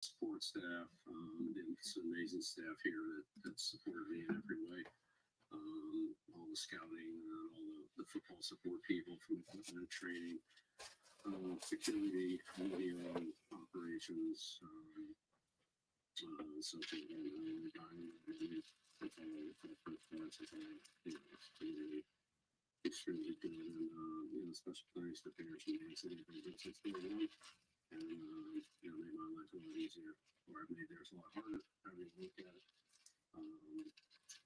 support staff, it's an amazing staff here that supported me in every way. All the scouting, all the football support people from equipment training, security, video, operations, social dining, extremely, extremely good, and special thanks to parents and Nancy and everybody since day one, and made my life a lot easier, or I've made theirs a lot harder. I really look at it.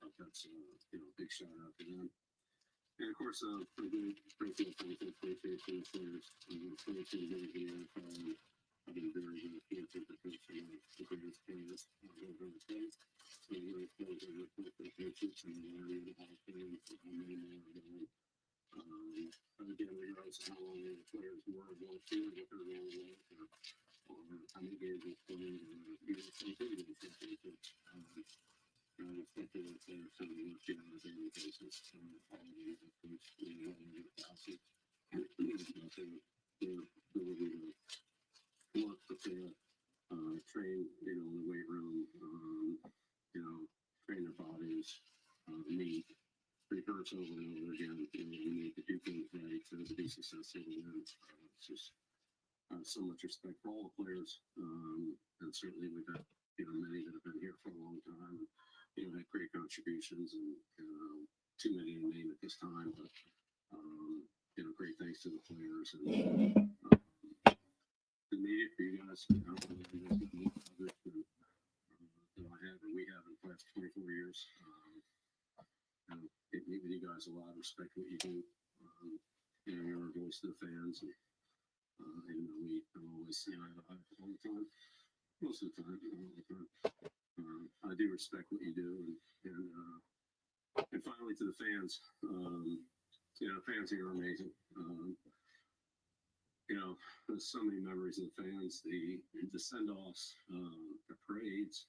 But that's big shout out to them. And of course, pretty good thankful for Patriots players. 22 years here. I've been very, very fortunate to coach some of the greatest players over the state. So I'm very fortunate to work with the Patriots and Nery and the Hall of Fame for how many more are going. Again, regardless of how long the players were going through, what their role was, or how many games they played, or even something they did for the Patriots. And it's something that they're sort of working on a daily basis. All of these, of course, all of the thousands. Their ability to work with their train, in the weight room, train their bodies, meet, rehearse over and over again, we need to do things right to be successful. It's just so much respect for all the players, and certainly we've got many that have been here for a long time. Had great contributions, and too many to name at this time, but great thanks to the players and the media for you guys. That I have and we have in the past 24 years. Giving you guys a lot of respect what you do. You're a voice to the fans, and even though we don't always see eye to eye all the time, most of the time, all the time. I do respect what you do, and finally to the fans. Fans here are amazing. There's so many memories of the fans, the send-offs, the parades,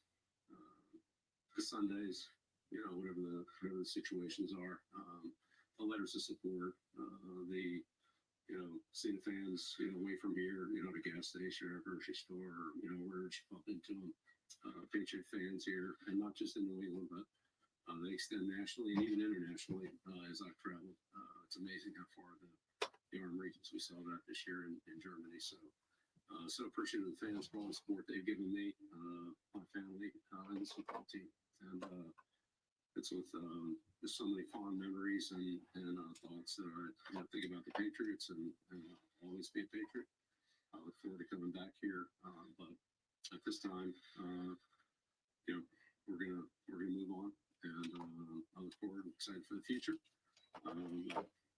the Sundays, whatever the situations are, the letters of support, the seeing fans, away from here, the gas station or grocery store, or where you bump into them. Patriot fans here, and not just in New England, but they extend nationally and even internationally as I've traveled. It's amazing how far the armed regions we saw that this year in Germany. So appreciative of the fans for all the support they've given me, my family, and the football team. And it's with just so many fond memories and thoughts that I think about the Patriots and always be a Patriot. I look forward to coming back here, but at this time, we're gonna move on, and I look forward and excited for the future.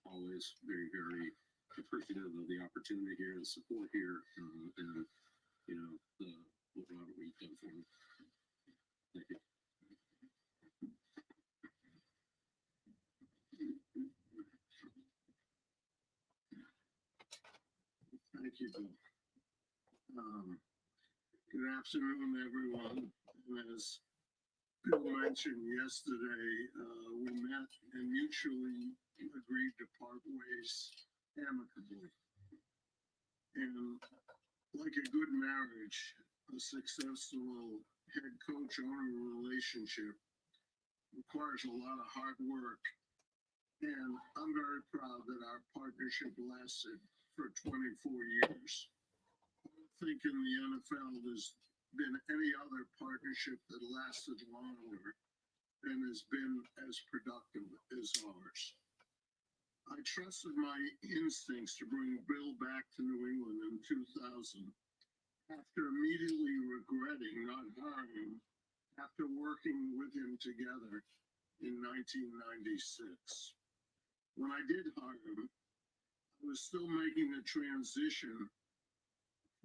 Always very, very appreciative of the opportunity here, the support here, and what Robert we've done for me. Thank you. Thank you, Bill. Good afternoon, everyone. As Bill mentioned yesterday, we met and mutually agreed to part ways amicably. And like a good marriage, a successful head coach owner relationship requires a lot of hard work. And I'm very proud that our partnership lasted for 24 years. I don't think in the NFL there's been any other partnership that lasted longer and has been as productive as ours. I trusted my instincts to bring Bill back to New England in 2000 after immediately regretting not hiring him after working with him together in 1996. When I did hire him, I was still making the transition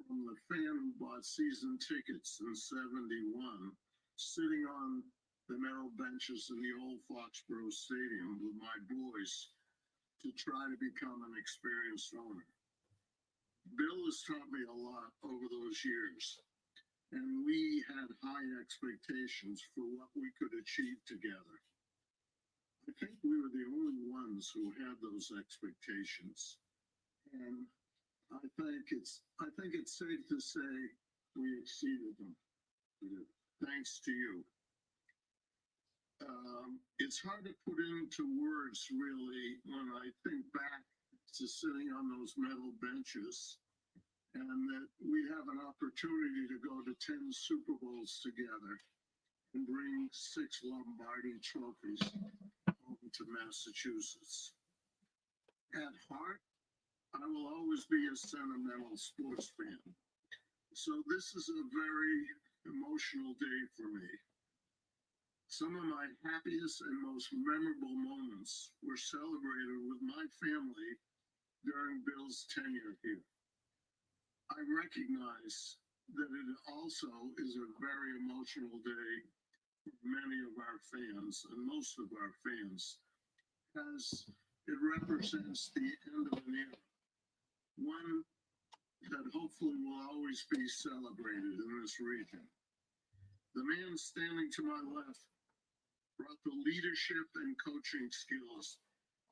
from the fan who bought season tickets in '71, sitting on the metal benches in the old Foxborough Stadium with my boys, to try to become an experienced owner. Bill has taught me a lot over those years, and we had high expectations for what we could achieve together. I think we were the only ones who had those expectations. And I think it's safe to say we exceeded them. Thanks to you. It's hard to put into words, really, when I think back to sitting on those metal benches and that we have an opportunity to go to 10 Super Bowls together and bring 6 Lombardi trophies home to Massachusetts. At heart, I will always be a sentimental sports fan. So this is a very emotional day for me. Some of my happiest and most memorable moments were celebrated with my family during Bill's tenure here. I recognize that it also is a very emotional day for many of our fans, and most of our fans, as it represents the end of an era, one that hopefully will always be celebrated in this region. The man standing to my left brought the leadership and coaching skills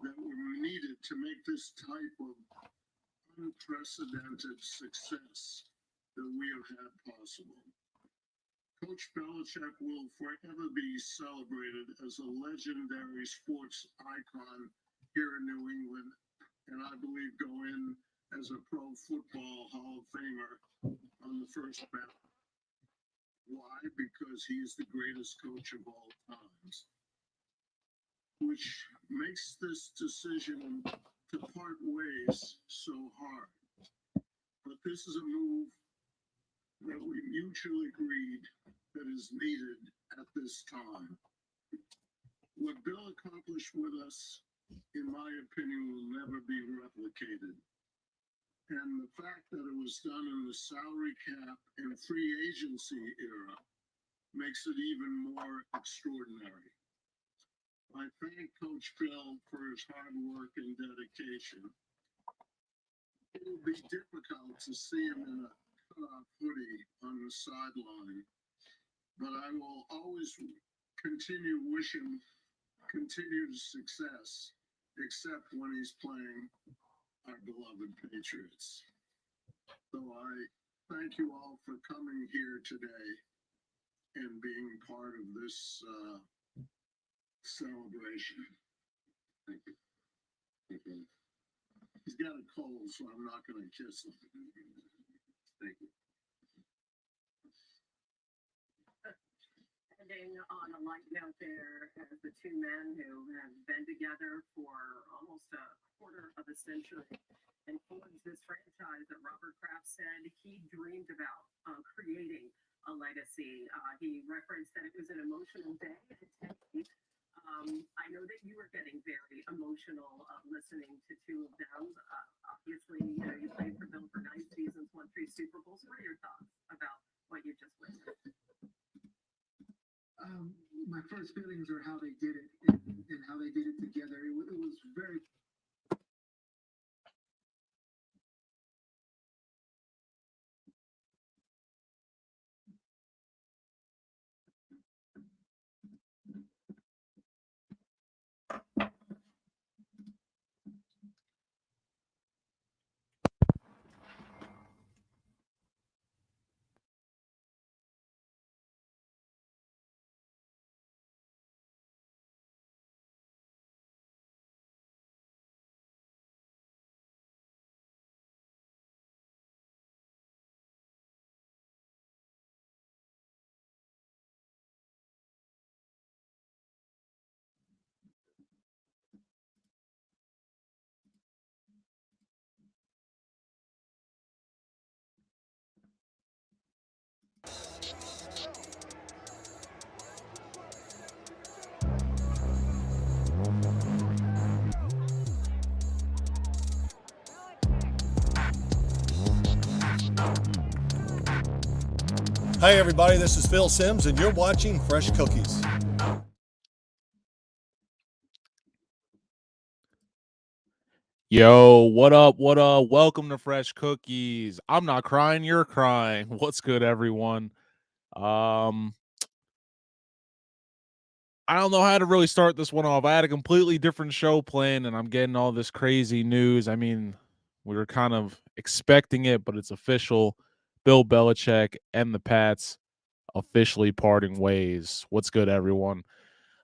that were needed to make this type of unprecedented success that we have had possible. Coach Belichick will forever be celebrated as a legendary sports icon here in New England, and I believe go in as a Pro Football Hall of Famer on the first ballot. Why? Because he is the greatest coach of all times. Which makes this decision to part ways so hard. But this is a move that we mutually agreed that is needed at this time. What Bill accomplished with us, in my opinion, will never be replicated. And the fact that it was done in the salary cap and free agency era makes it even more extraordinary. I thank Coach Bill for his hard work and dedication. It will be difficult to see him in a cut-off hoodie on the sideline, but I will always continue wishing continued success, except when he's playing our beloved Patriots. So I thank you all for coming here today and being part of this celebration. Thank you. Thank you. He's got a cold, so I'm not going to kiss him. Thank you. Ending on a light note there, as the two men who have been together for almost a quarter of a century and forged this franchise that Robert Kraft said he dreamed about creating a legacy. He referenced that it was an emotional day at Tennessee. I know that you were getting very emotional listening to two of them. Obviously, you played for Bill for 9 seasons, won 3 Super Bowls. What are your thoughts about what you just witnessed? My first feelings are how they did it and how they did it together. It was very. Hi everybody, this is Phil Sims and you're watching Fresh Cookies. Yo, what up? What up? Welcome to Fresh Cookies. I'm not crying, you're crying. What's good, everyone? I don't know how to really start this one off. I had a completely different show planned and I'm getting all this crazy news. I mean, we were kind of expecting it, but it's official. Bill Belichick and the Pats officially parting ways. What's good, everyone?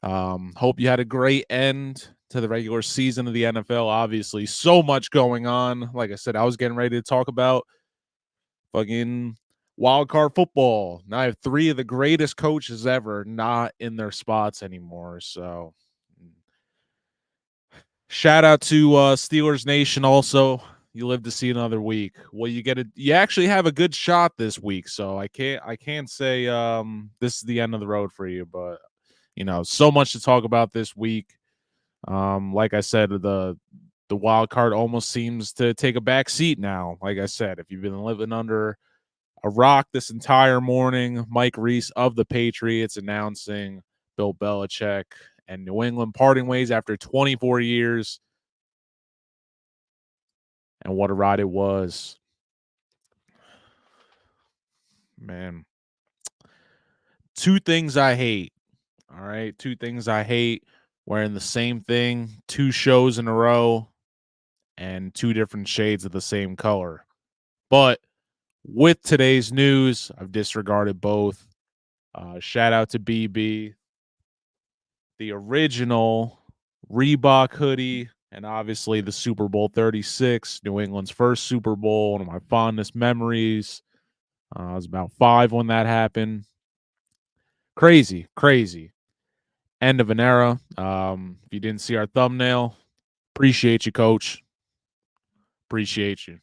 Hope you had a great end to the regular season of the NFL. Obviously, so much going on. Like I said, I was getting ready to talk about fucking wildcard football. Now I have 3 of the greatest coaches ever not in their spots anymore. So shout out to Steelers Nation also. You live to see another week. Well, you actually have a good shot this week. So I can't say this is the end of the road for you, but so much to talk about this week. Like I said, the wild card almost seems to take a back seat now. Like I said, if you've been living under a rock this entire morning, Mike Reese of the Patriots announcing Bill Belichick and New England parting ways after 24 years. And what a ride it was. Man. 2 things I hate. All right. 2 things I hate. Wearing the same thing 2 shows in a row and 2 different shades of the same color. But with today's news, I've disregarded both. Shout out to BB. The original Reebok hoodie, and obviously the Super Bowl 36, New England's first Super Bowl, one of my fondest memories. I was about 5 when that happened. Crazy. End of an era. If you didn't see our thumbnail, appreciate you, Coach. Appreciate you.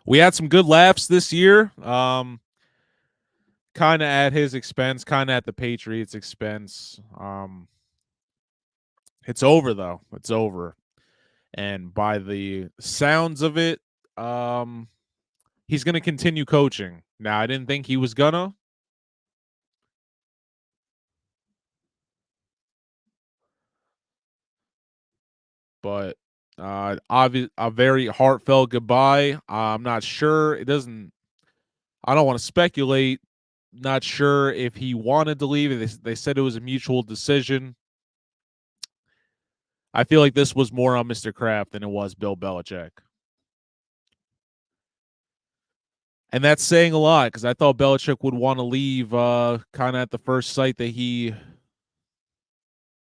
We had some good laughs this year. Kind of at his expense, kind of at the Patriots' expense. It's over, though. It's over. And by the sounds of it, he's going to continue coaching. Now, I didn't think he was gonna. But a very heartfelt goodbye. I'm not sure. I don't want to speculate. Not sure if he wanted to leave. They said it was a mutual decision. I feel like this was more on Mr. Kraft than it was Bill Belichick. And that's saying a lot because I thought Belichick would want to leave kind of at the first sight that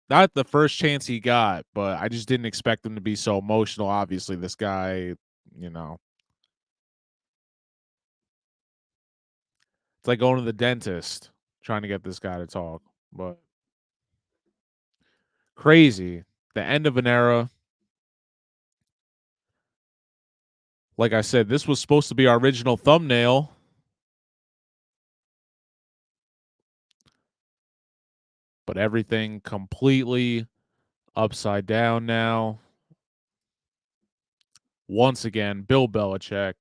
not the first chance he got, but I just didn't expect him to be so emotional. Obviously, this guy, it's like going to the dentist trying to get this guy to talk. But crazy. The end of an era. Like I said, this was supposed to be our original thumbnail. But everything completely upside down now. Once again, Bill Belichick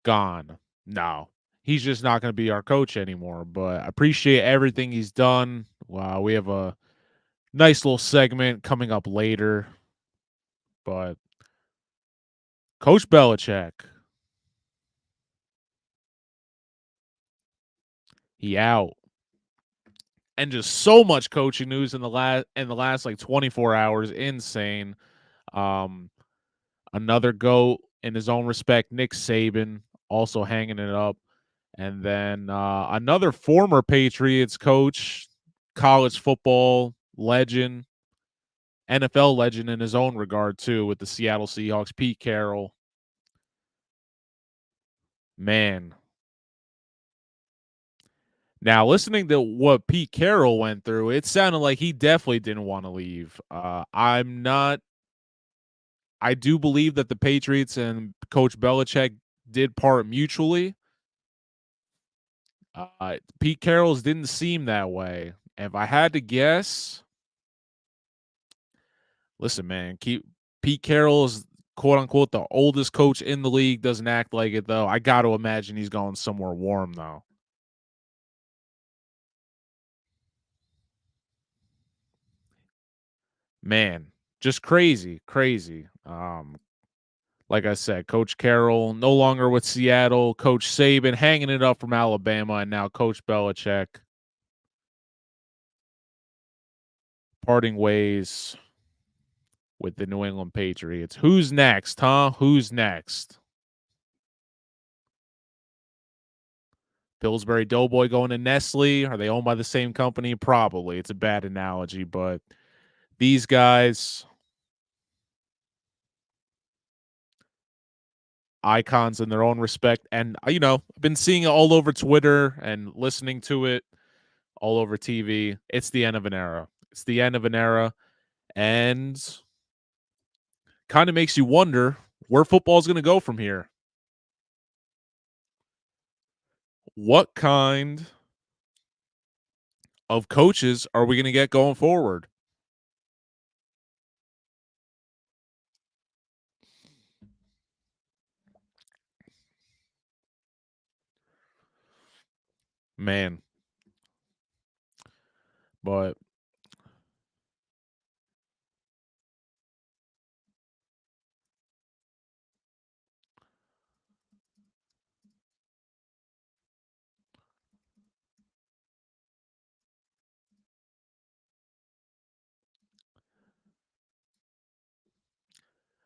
gone. No, he's just not going to be our coach anymore. But I appreciate everything he's done. Wow, we have a nice little segment coming up later. But Coach Belichick, he out. And just so much coaching news in the last like 24 hours. Insane. Another GOAT in his own respect, Nick Saban, also hanging it up. And then another former Patriots coach, college football legend, NFL legend in his own regard, too, with the Seattle Seahawks, Pete Carroll. Man. Now, listening to what Pete Carroll went through, it sounded like he definitely didn't want to leave. I do believe that the Patriots and Coach Belichick did part mutually. Pete Carroll's didn't seem that way. If I had to guess, listen, man, Pete Carroll is quote unquote the oldest coach in the league. Doesn't act like it though. I got to imagine he's going somewhere warm though. Man, just crazy. Like I said, Coach Carroll no longer with Seattle. Coach Saban hanging it up from Alabama, and now Coach Belichick. parting ways with the New England Patriots. Who's next, huh? Who's next? Pillsbury Doughboy going to Nestle. Are they owned by the same company? Probably. It's a bad analogy, but these guys, icons in their own respect. And, I've been seeing it all over Twitter and listening to it all over TV. It's the end of an era. It's the end of an era. And kind of makes you wonder where football is going to go from here. What kind of coaches are we going to get going forward? Man. But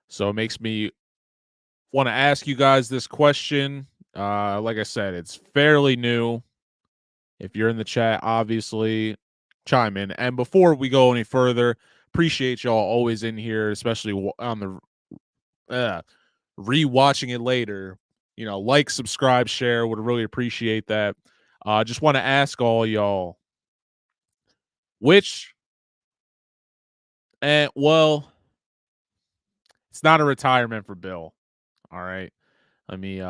so it makes me want to ask you guys this question. Like I said, it's fairly new. If you're in the chat, obviously chime in. And before we go any further, appreciate y'all always in here, especially on the rewatching it later. Like, subscribe, share. Would really appreciate that. Just want to ask all y'all, well, it's not a retirement for Bill. All right. Let me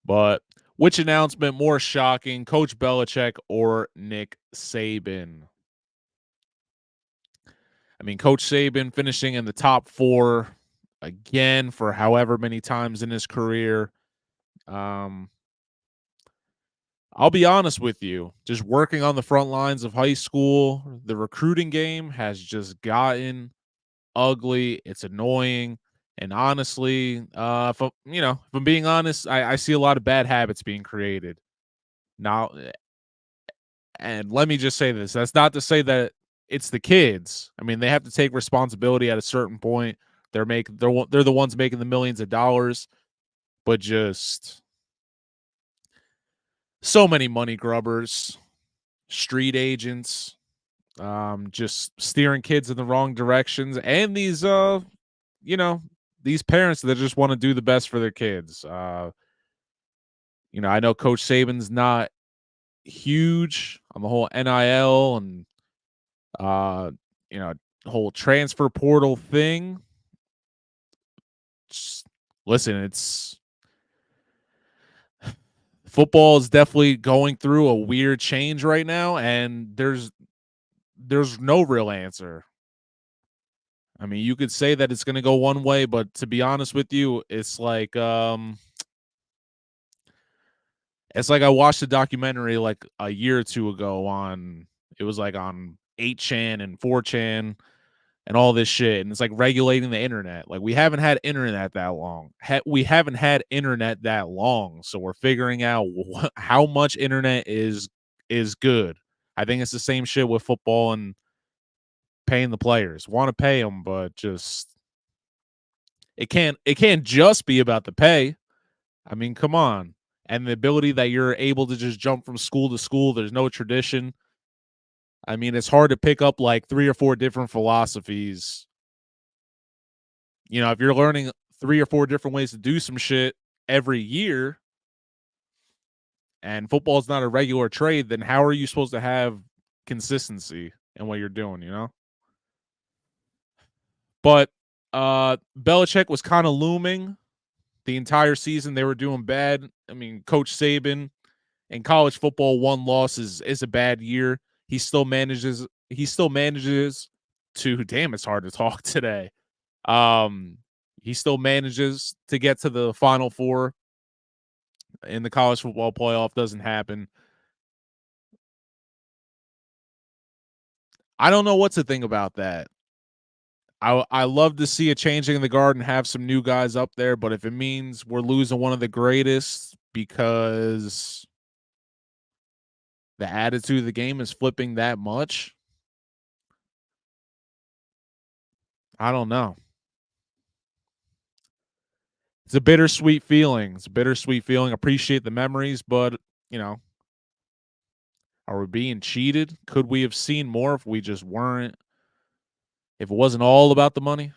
but which announcement more shocking, Coach Belichick or Nick Saban? I mean, Coach Saban finishing in the top 4 again for however many times in his career. I'll be honest with you. Just working on the front lines of high school, the recruiting game has just gotten ugly. It's annoying. And honestly, if I'm being honest, I see a lot of bad habits being created. Now, and let me just say this. That's not to say that it's the kids. I mean, they have to take responsibility at a certain point. They're the ones making the millions of dollars, but just so many money grubbers, street agents, just steering kids in the wrong directions, and these these parents that just want to do the best for their kids. I know Coach Saban's not huge on the whole NIL and whole transfer portal thing. Just, listen, it's football is definitely going through a weird change right now, and there's no real answer. I mean, you could say that it's going to go one way, but to be honest with you, it's like I watched a documentary like a year or two ago on 8chan and 4chan and all this shit, and it's like regulating the internet. Like, we haven't had internet that long. We haven't had internet that long, so we're figuring out how much internet is good. I think it's the same shit with football and paying the players. Want to pay them, but just it can't just be about the pay. I mean, come on. And the ability that you're able to just jump from school to school. There's no tradition. I mean, it's hard to pick up like 3 or 4 different philosophies. If you're learning 3 or 4 different ways to do some shit every year, and football is not a regular trade, then how are you supposed to have consistency in what you're doing, But Belichick was kind of looming the entire season. They were doing bad. I mean, Coach Saban in college football, 1 loss is a bad year. He still manages to, damn, it's hard to talk today. he still manages to get to the Final Four in the college football playoff. Doesn't happen. I don't know what to think about that. I love to see a changing of the guard and have some new guys up there, but if it means we're losing one of the greatest because the attitude of the game is flipping that much, I don't know. It's a bittersweet feeling. It's a bittersweet feeling. Appreciate the memories, but, you know, are we being cheated? Could we have seen more if we just weren't? If it wasn't all about the money?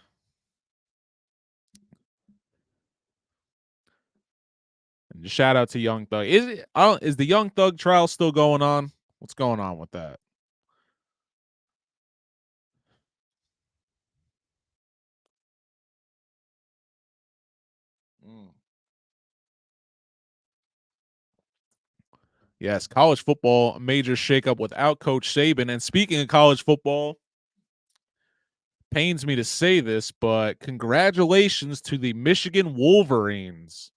And just shout out to Young Thug. Is the Young Thug trial still going on? What's going on with that? Yes, college football, a major shakeup without Coach Saban. And speaking of college football, pains me to say this, but congratulations to the Michigan Wolverines.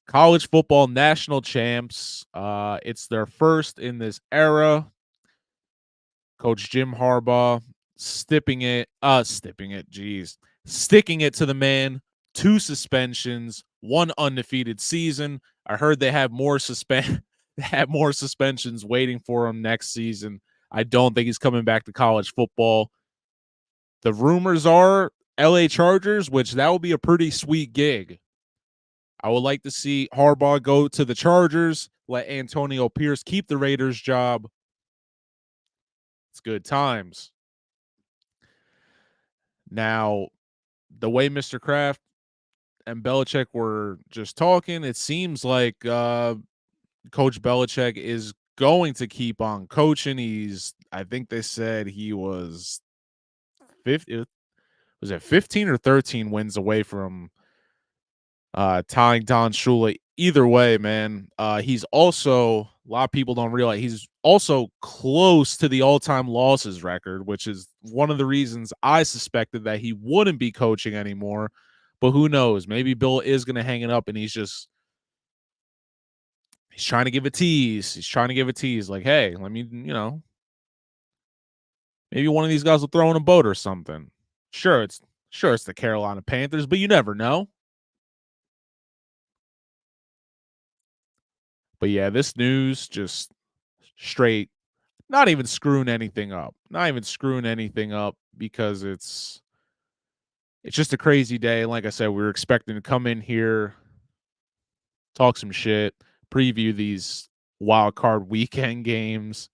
College football national champs. It's their first in this era. Coach Jim Harbaugh sticking it to the man. 2 suspensions, 1 undefeated season. I heard they have more suspensions waiting for him next season. I don't think he's coming back to college football. The rumors are LA Chargers, which that would be a pretty sweet gig. I would like to see Harbaugh go to the Chargers, let Antonio Pierce keep the Raiders job. It's good times. Now, the way Mr. Kraft and Belichick were just talking, it seems like Coach Belichick is going to keep on coaching. I think they said he was 50, was it 15 or 13 wins away from tying Don Shula. Either way, man, he's also, a lot of people don't realize, he's also close to the all-time losses record, which is one of the reasons I suspected that he wouldn't be coaching anymore. But who knows? Maybe Bill is going to hang it up and he's trying to give a tease. He's trying to give a tease like, hey, let me, maybe one of these guys will throw in a boat or something. Sure, it's the Carolina Panthers, but you never know. But yeah, this news just straight, not even screwing anything up. Not even screwing anything up because it's just a crazy day. Like I said, we were expecting to come in here, talk some shit, preview these wild card weekend games.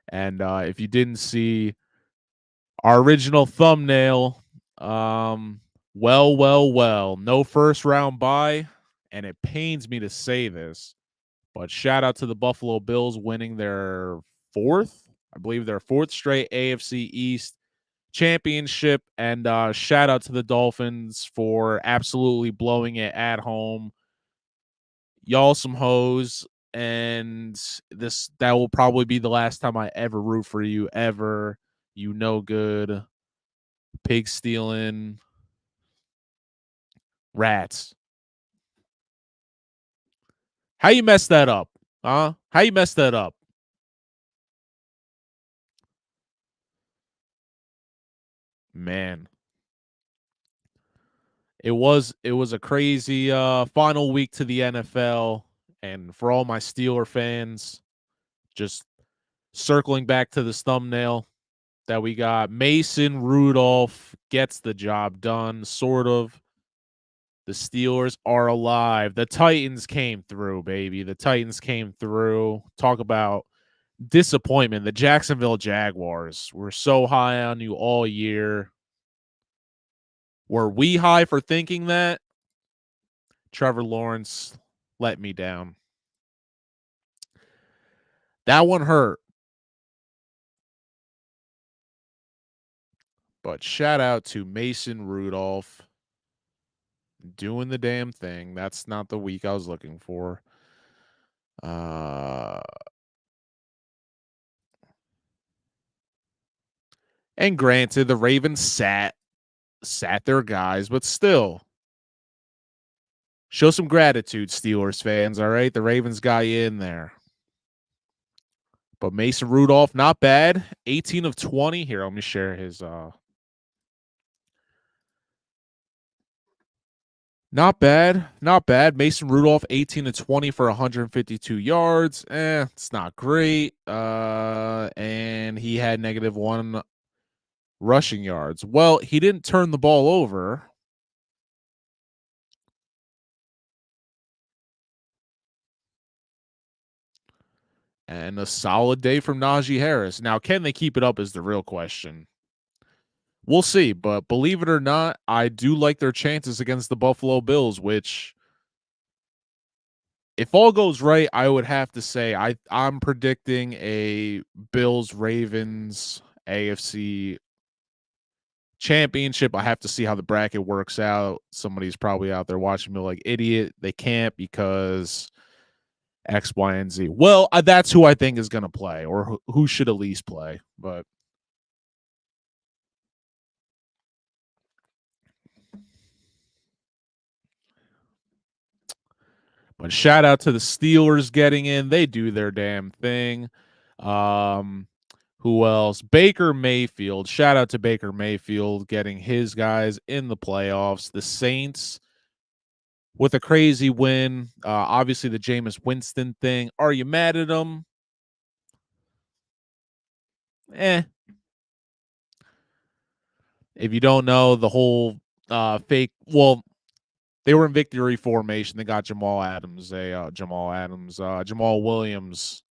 And if you didn't see our original thumbnail, no first round bye. And it pains me to say this, but shout out to the Buffalo Bills winning their fourth straight AFC East championship. And shout out to the Dolphins for absolutely blowing it at home. Y'all some hoes. And that will probably be the last time I ever root for you, ever. You no good, pig stealing rats. How you messed that up? Huh? How you messed that up? Man. It was a crazy final week to the NFL. And for all my Steeler fans, just circling back to this thumbnail that we got, Mason Rudolph gets the job done, sort of. The Steelers are alive. The Titans came through, baby. The Titans came through. Talk about disappointment. The Jacksonville Jaguars were so high on you all year. Were we high for thinking that? Trevor Lawrence let me down. That one hurt. But shout out to Mason Rudolph doing the damn thing. That's not the week I was looking for. And granted, the Ravens sat sat their guys, but still. Show some gratitude, Steelers fans, all right? The Ravens got you in there. But Mason Rudolph, not bad. 18 of 20. Here, let me share his Not bad. Not bad. Mason Rudolph, 18 to 20 for 152 yards. It's not great. And he had -1 rushing yards. Well, he didn't turn the ball over. And a solid day from Najee Harris. Now, can they keep it up is the real question. We'll see, but believe it or not, I do like their chances against the Buffalo Bills, which, if all goes right, I would have to say I'm predicting a Bills-Ravens AFC championship. I have to see how the bracket works out. Somebody's probably out there watching me like, idiot, they can't because X, Y, and Z. Well, that's who I think is going to play, or who should at least play, but shout out to the Steelers getting in. They do their damn thing. Who else? Baker Mayfield. Shout out to Baker Mayfield getting his guys in the playoffs. The Saints with a crazy win. Obviously, the Jameis Winston thing. Are you mad at them? If you don't know, the whole fake. Well, they were in victory formation. They got Jamal Williams,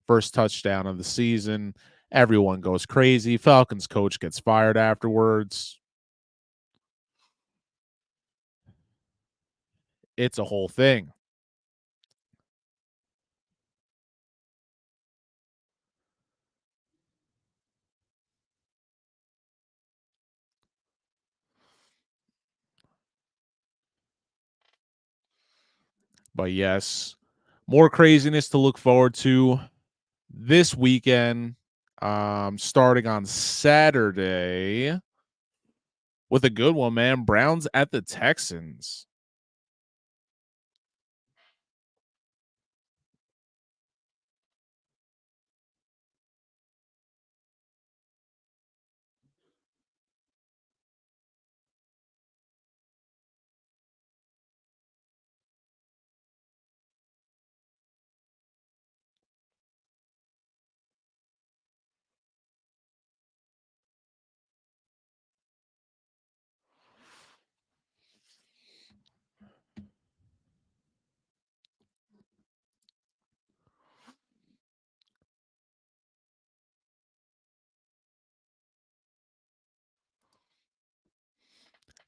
first touchdown of the season. Everyone goes crazy. Falcons coach gets fired afterwards. It's a whole thing. But yes, more craziness to look forward to this weekend, starting on Saturday with a good one, man. Browns at the Texans.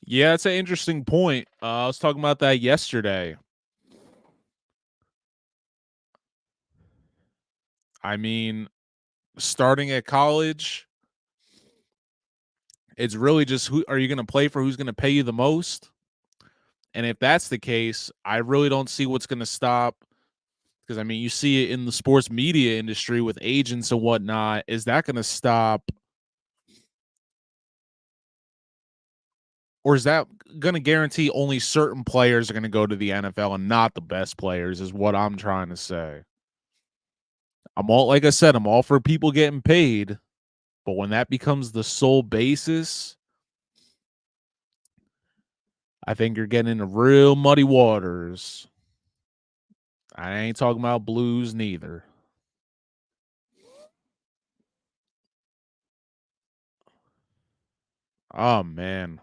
Yeah, it's an interesting point. I was talking about that yesterday. I mean, starting at college, it's really just who are you going to play for, who's going to pay you the most? And if that's the case, I really don't see what's going to stop. Because, I mean, you see it in the sports media industry with agents and whatnot. Is that going to stop? Or is that going to guarantee only certain players are going to go to the NFL and not the best players, is what I'm trying to say. Like I said, I'm all for people getting paid. But when that becomes the sole basis, I think you're getting into real muddy waters. I ain't talking about Blues neither. Oh, man.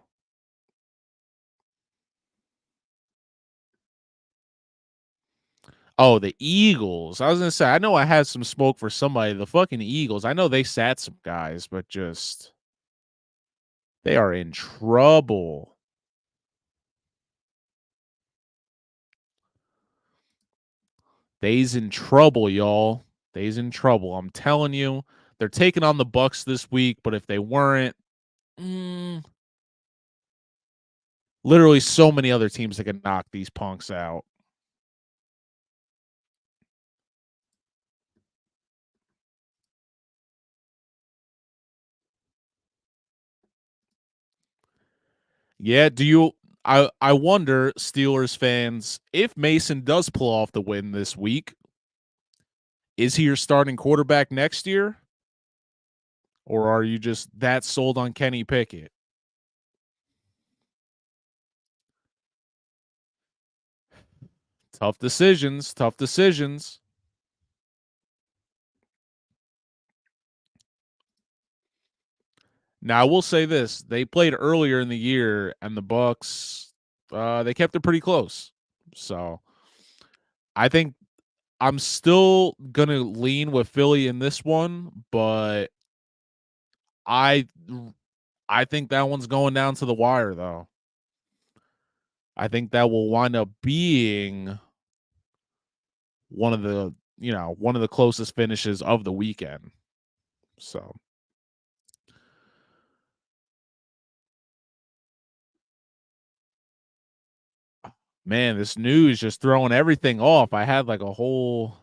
Oh, the Eagles. I was going to say, I know I had some smoke for somebody. The fucking Eagles. I know they sat some guys, but just, they are in trouble. They's in trouble, y'all. They's in trouble. I'm telling you, they're taking on the Bucks this week, but if they weren't, literally so many other teams that can knock these punks out. Yeah, do you I wonder, Steelers fans, if Mason does pull off the win this week, is he your starting quarterback next year? Or are you just that sold on Kenny Pickett? Tough decisions, tough decisions. Now, I will say this. They played earlier in the year, and the Bucks, they kept it pretty close. So, I think I'm still going to lean with Philly in this one, but I I think that one's going down to the wire, though. I think that will wind up being one of the closest finishes of the weekend. So, man, this news just throwing everything off. I had like a whole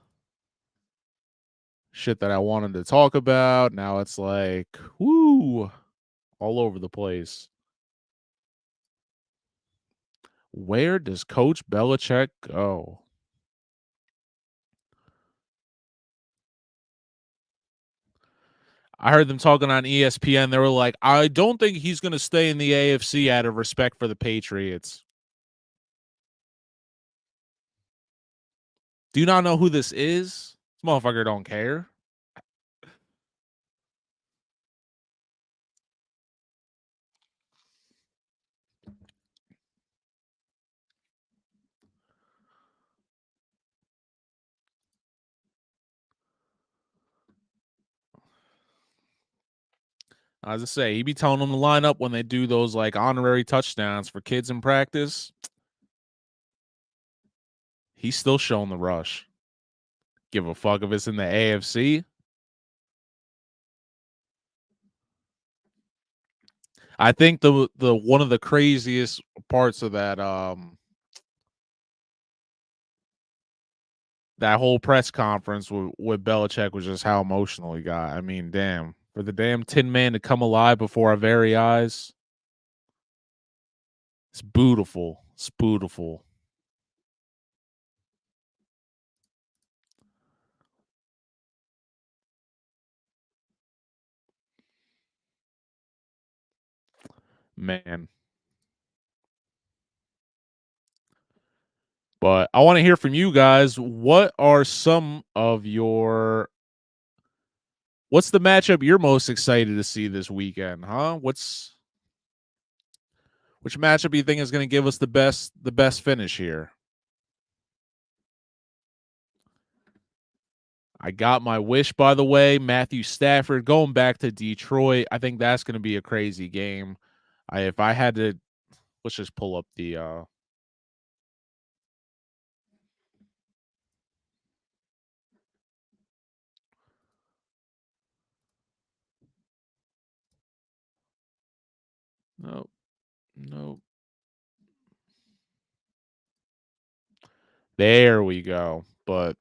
shit that I wanted to talk about. Now it's like, whoo, all over the place. Where does Coach Belichick go? I heard them talking on ESPN. They were like, I don't think he's going to stay in the AFC out of respect for the Patriots. Do you not know who this is? This motherfucker don't care. As I say, he be telling them to line up when they do those like honorary touchdowns for kids in practice. He's still showing the rush. Give a fuck if it's in the AFC. I think the one of the craziest parts of that whole press conference with Belichick was just how emotional he got. I mean, damn, for the damn Tin Man to come alive before our very eyes. It's beautiful. It's beautiful. Man. But I want to hear from you guys. What are some of what's the matchup you're most excited to see this weekend, huh? Which matchup do you think is going to give us the best finish here? I got my wish, by the way. Matthew Stafford going back to Detroit. I think that's going to be a crazy game. If I had to, let's just pull up the. Nope, nope. There we go. But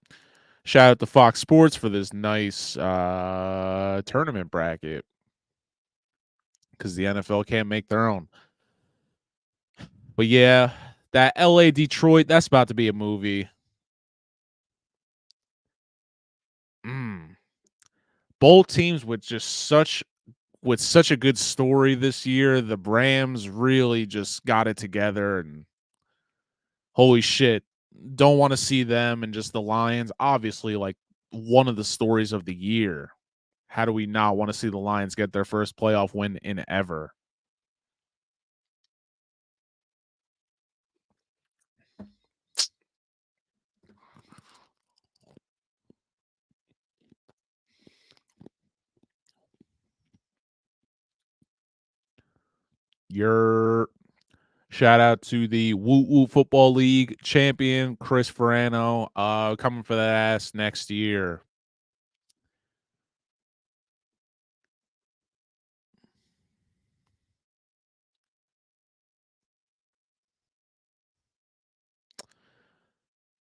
shout out to Fox Sports for this nice tournament bracket because the NFL can't make their own. But yeah, that LA Detroit, that's about to be a movie. Both teams with such a good story this year. The Rams really just got it together, and holy shit, don't want to see them. And just the Lions, obviously, like one of the stories of the year. How do we not want to see the Lions get their first playoff win in ever? Your shout out to the Woot Woot Football League champion, Chris Ferrano, coming for that ass next year.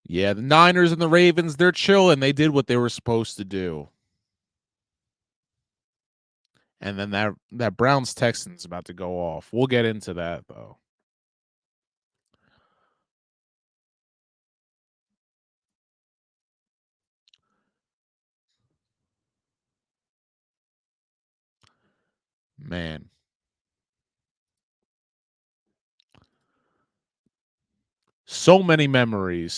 Yeah, the Niners and the Ravens, they're chilling. They did what they were supposed to do. And then that Browns Texans about to go off. We'll get into that though. Man. So many memories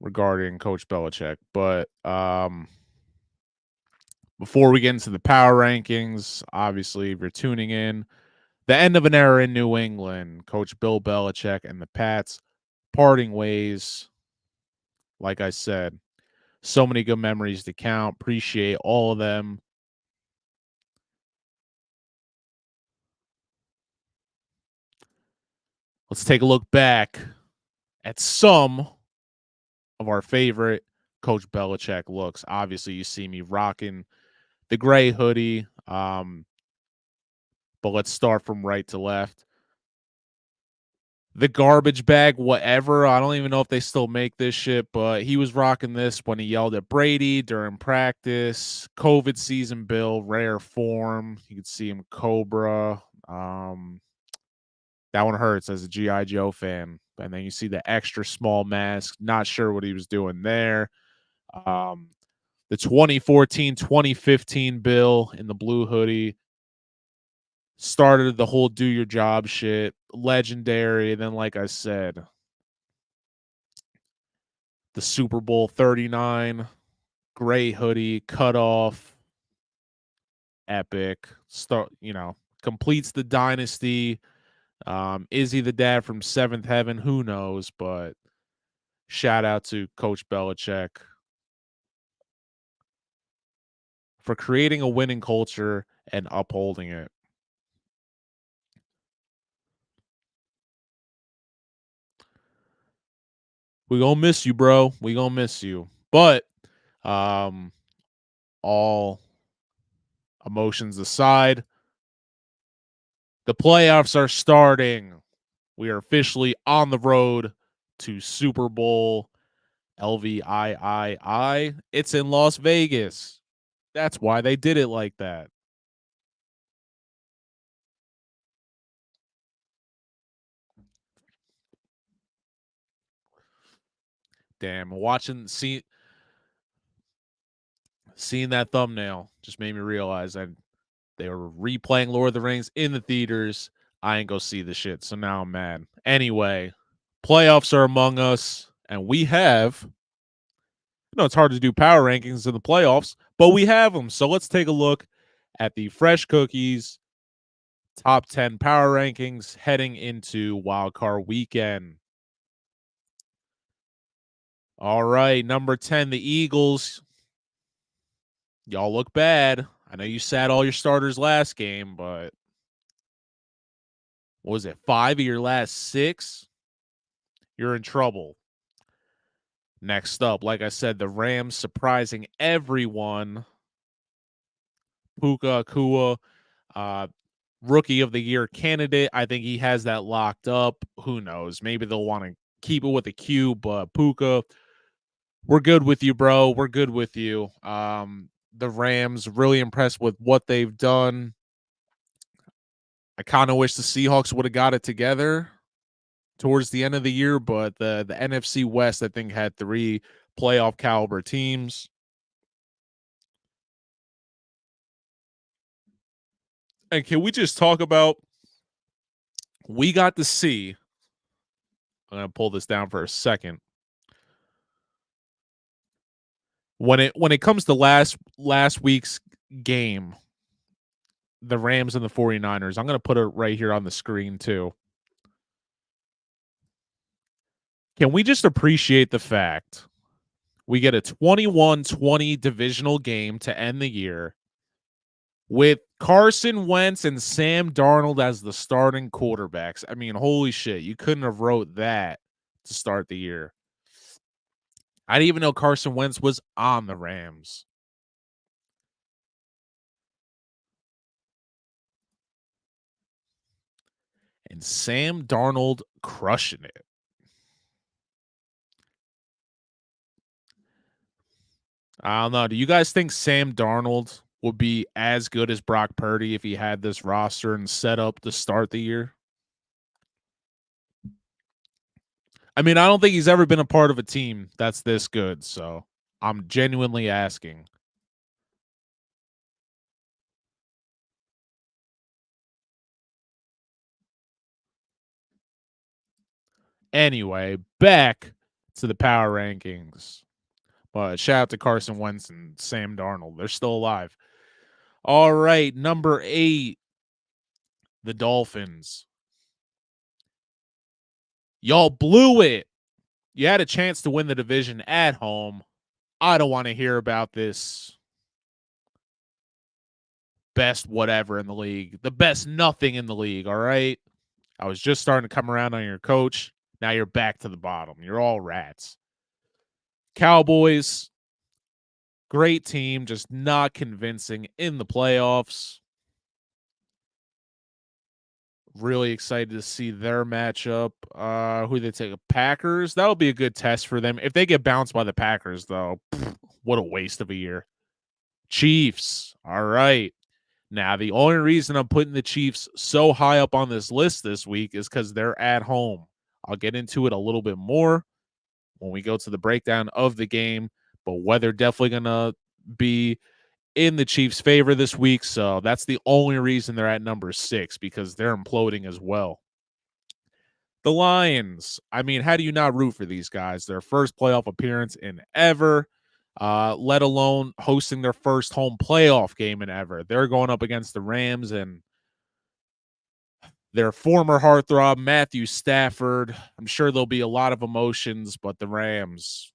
regarding Coach Belichick. But before we get into the power rankings, obviously, if you're tuning in, the end of an era in New England, Coach Bill Belichick and the Pats parting ways. Like I said, so many good memories to count. Appreciate all of them. Let's take a look back at some of our favorite Coach Belichick looks. Obviously, you see me rocking the gray hoodie. But let's start from right to left. The garbage bag, whatever. I don't even know if they still make this shit, but he was rocking this when he yelled at Brady during practice. COVID season Bill, rare form. You could see him Cobra. That one hurts as a G.I. Joe fan. And then you see the extra small mask. Not sure what he was doing there. The 2014-2015 Bill in the blue hoodie started the whole do your job shit. Legendary. And then, like I said, the Super Bowl 39 gray hoodie cut off. Epic. Completes the dynasty. Is he the dad from Seventh Heaven? Who knows? But shout out to Coach Belichick for creating a winning culture and upholding it. We gonna miss you, bro. We gonna miss you. But all emotions aside, the playoffs are starting. We are officially on the road to Super Bowl LVIII. It's in Las Vegas. That's why they did it like that. Damn, seeing that thumbnail just made me realize that they were replaying Lord of the Rings in the theaters. I ain't go see the shit, so now I'm mad. Anyway, playoffs are among us, and we have. It's hard to do power rankings in the playoffs, but we have them. So let's take a look at the Fresh Cookies top 10 power rankings heading into Wildcard weekend. All right, number 10, the Eagles. Y'all look bad. I know you sat all your starters last game, but what was it, 5 of your last 6? You're in trouble. Next up, like I said, the Rams surprising everyone. Puka Akua, rookie of the year candidate. I think he has that locked up. Who knows? Maybe they'll want to keep it with a Q, but Puka, we're good with you, bro. We're good with you. The Rams really impressed with what they've done. I kind of wish the Seahawks would have got it together towards the end of the year, but the NFC West, I think, had 3 playoff caliber teams. And can we just talk about, we got to see, I'm going to pull this down for a second. When it comes to last week's game, the Rams and the 49ers, I'm going to put it right here on the screen too. Can we just appreciate the fact we get a 21-20 divisional game to end the year with Carson Wentz and Sam Darnold as the starting quarterbacks? I mean, holy shit, you couldn't have wrote that to start the year. I didn't even know Carson Wentz was on the Rams. And Sam Darnold crushing it. I don't know. Do you guys think Sam Darnold would be as good as Brock Purdy if he had this roster and set up to start the year? I mean, I don't think he's ever been a part of a team that's this good, so I'm genuinely asking. Anyway, back to the power rankings. But shout out to Carson Wentz and Sam Darnold. They're still alive. All right, number 8, the Dolphins. Y'all blew it. You had a chance to win the division at home. I don't want to hear about this best whatever in the league. The best nothing in the league, all right? I was just starting to come around on your coach. Now you're back to the bottom. You're all rats. Cowboys, great team, just not convincing in the playoffs. Really excited to see their matchup. Who they take? Packers. That'll be a good test for them. If they get bounced by the Packers, though, what a waste of a year. Chiefs. All right. Now, the only reason I'm putting the Chiefs so high up on this list this week is because they're at home. I'll get into it a little bit more when we go to the breakdown of the game, but weather definitely going to be in the Chiefs' favor this week, so that's the only reason they're at number 6, because they're imploding as well. The Lions. I mean, how do you not root for these guys? Their first playoff appearance in ever, let alone hosting their first home playoff game in ever. They're going up against the Rams and their former heartthrob, Matthew Stafford. I'm sure there'll be a lot of emotions, but the Rams,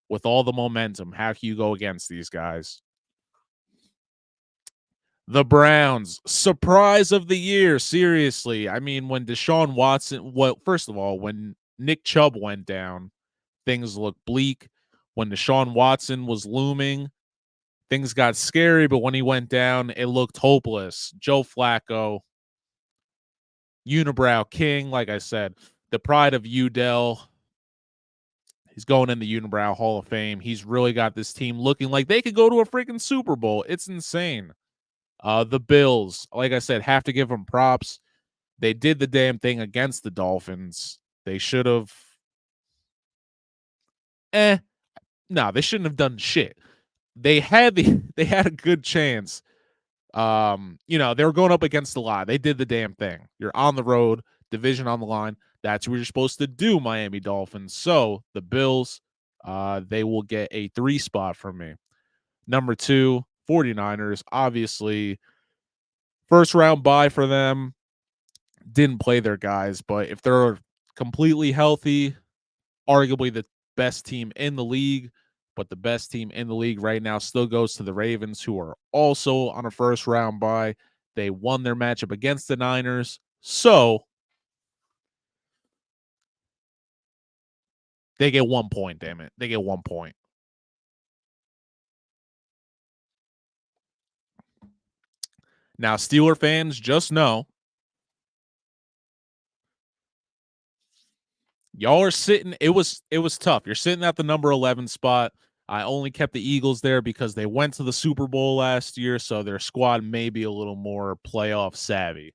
with all the momentum, how can you go against these guys? The Browns, surprise of the year. Seriously. I mean, when Deshaun Watson, first of all, when Nick Chubb went down, things looked bleak. When Deshaun Watson was looming, things got scary, but when he went down, it looked hopeless. Joe Flacco, Unibrow King, like I said, the pride of Udell. He's going in the Unibrow Hall of Fame. He's really got this team looking like they could go to a freaking Super Bowl. It's insane. The Bills, like I said, have to give them props. They did the damn thing against the Dolphins. They should have. No, they shouldn't have done shit. They had a good chance. They were going up against the lie. They did the damn thing. You're on the road, division on the line. That's what you're supposed to do, Miami Dolphins. So the Bills, they will get a 3 spot from me. Number 2, 49ers, obviously. First round bye for them. Didn't play their guys, but if they're completely healthy, arguably the best team in the league, but the best team in the league right now still goes to the Ravens, who are also on a first round bye. They won their matchup against the Niners, so they get 1 point, damn it. They get 1 point. Now, Steeler fans, just know y'all are sitting. It was tough. You're sitting at the number 11 spot. I only kept the Eagles there because they went to the Super Bowl last year, so their squad may be a little more playoff savvy.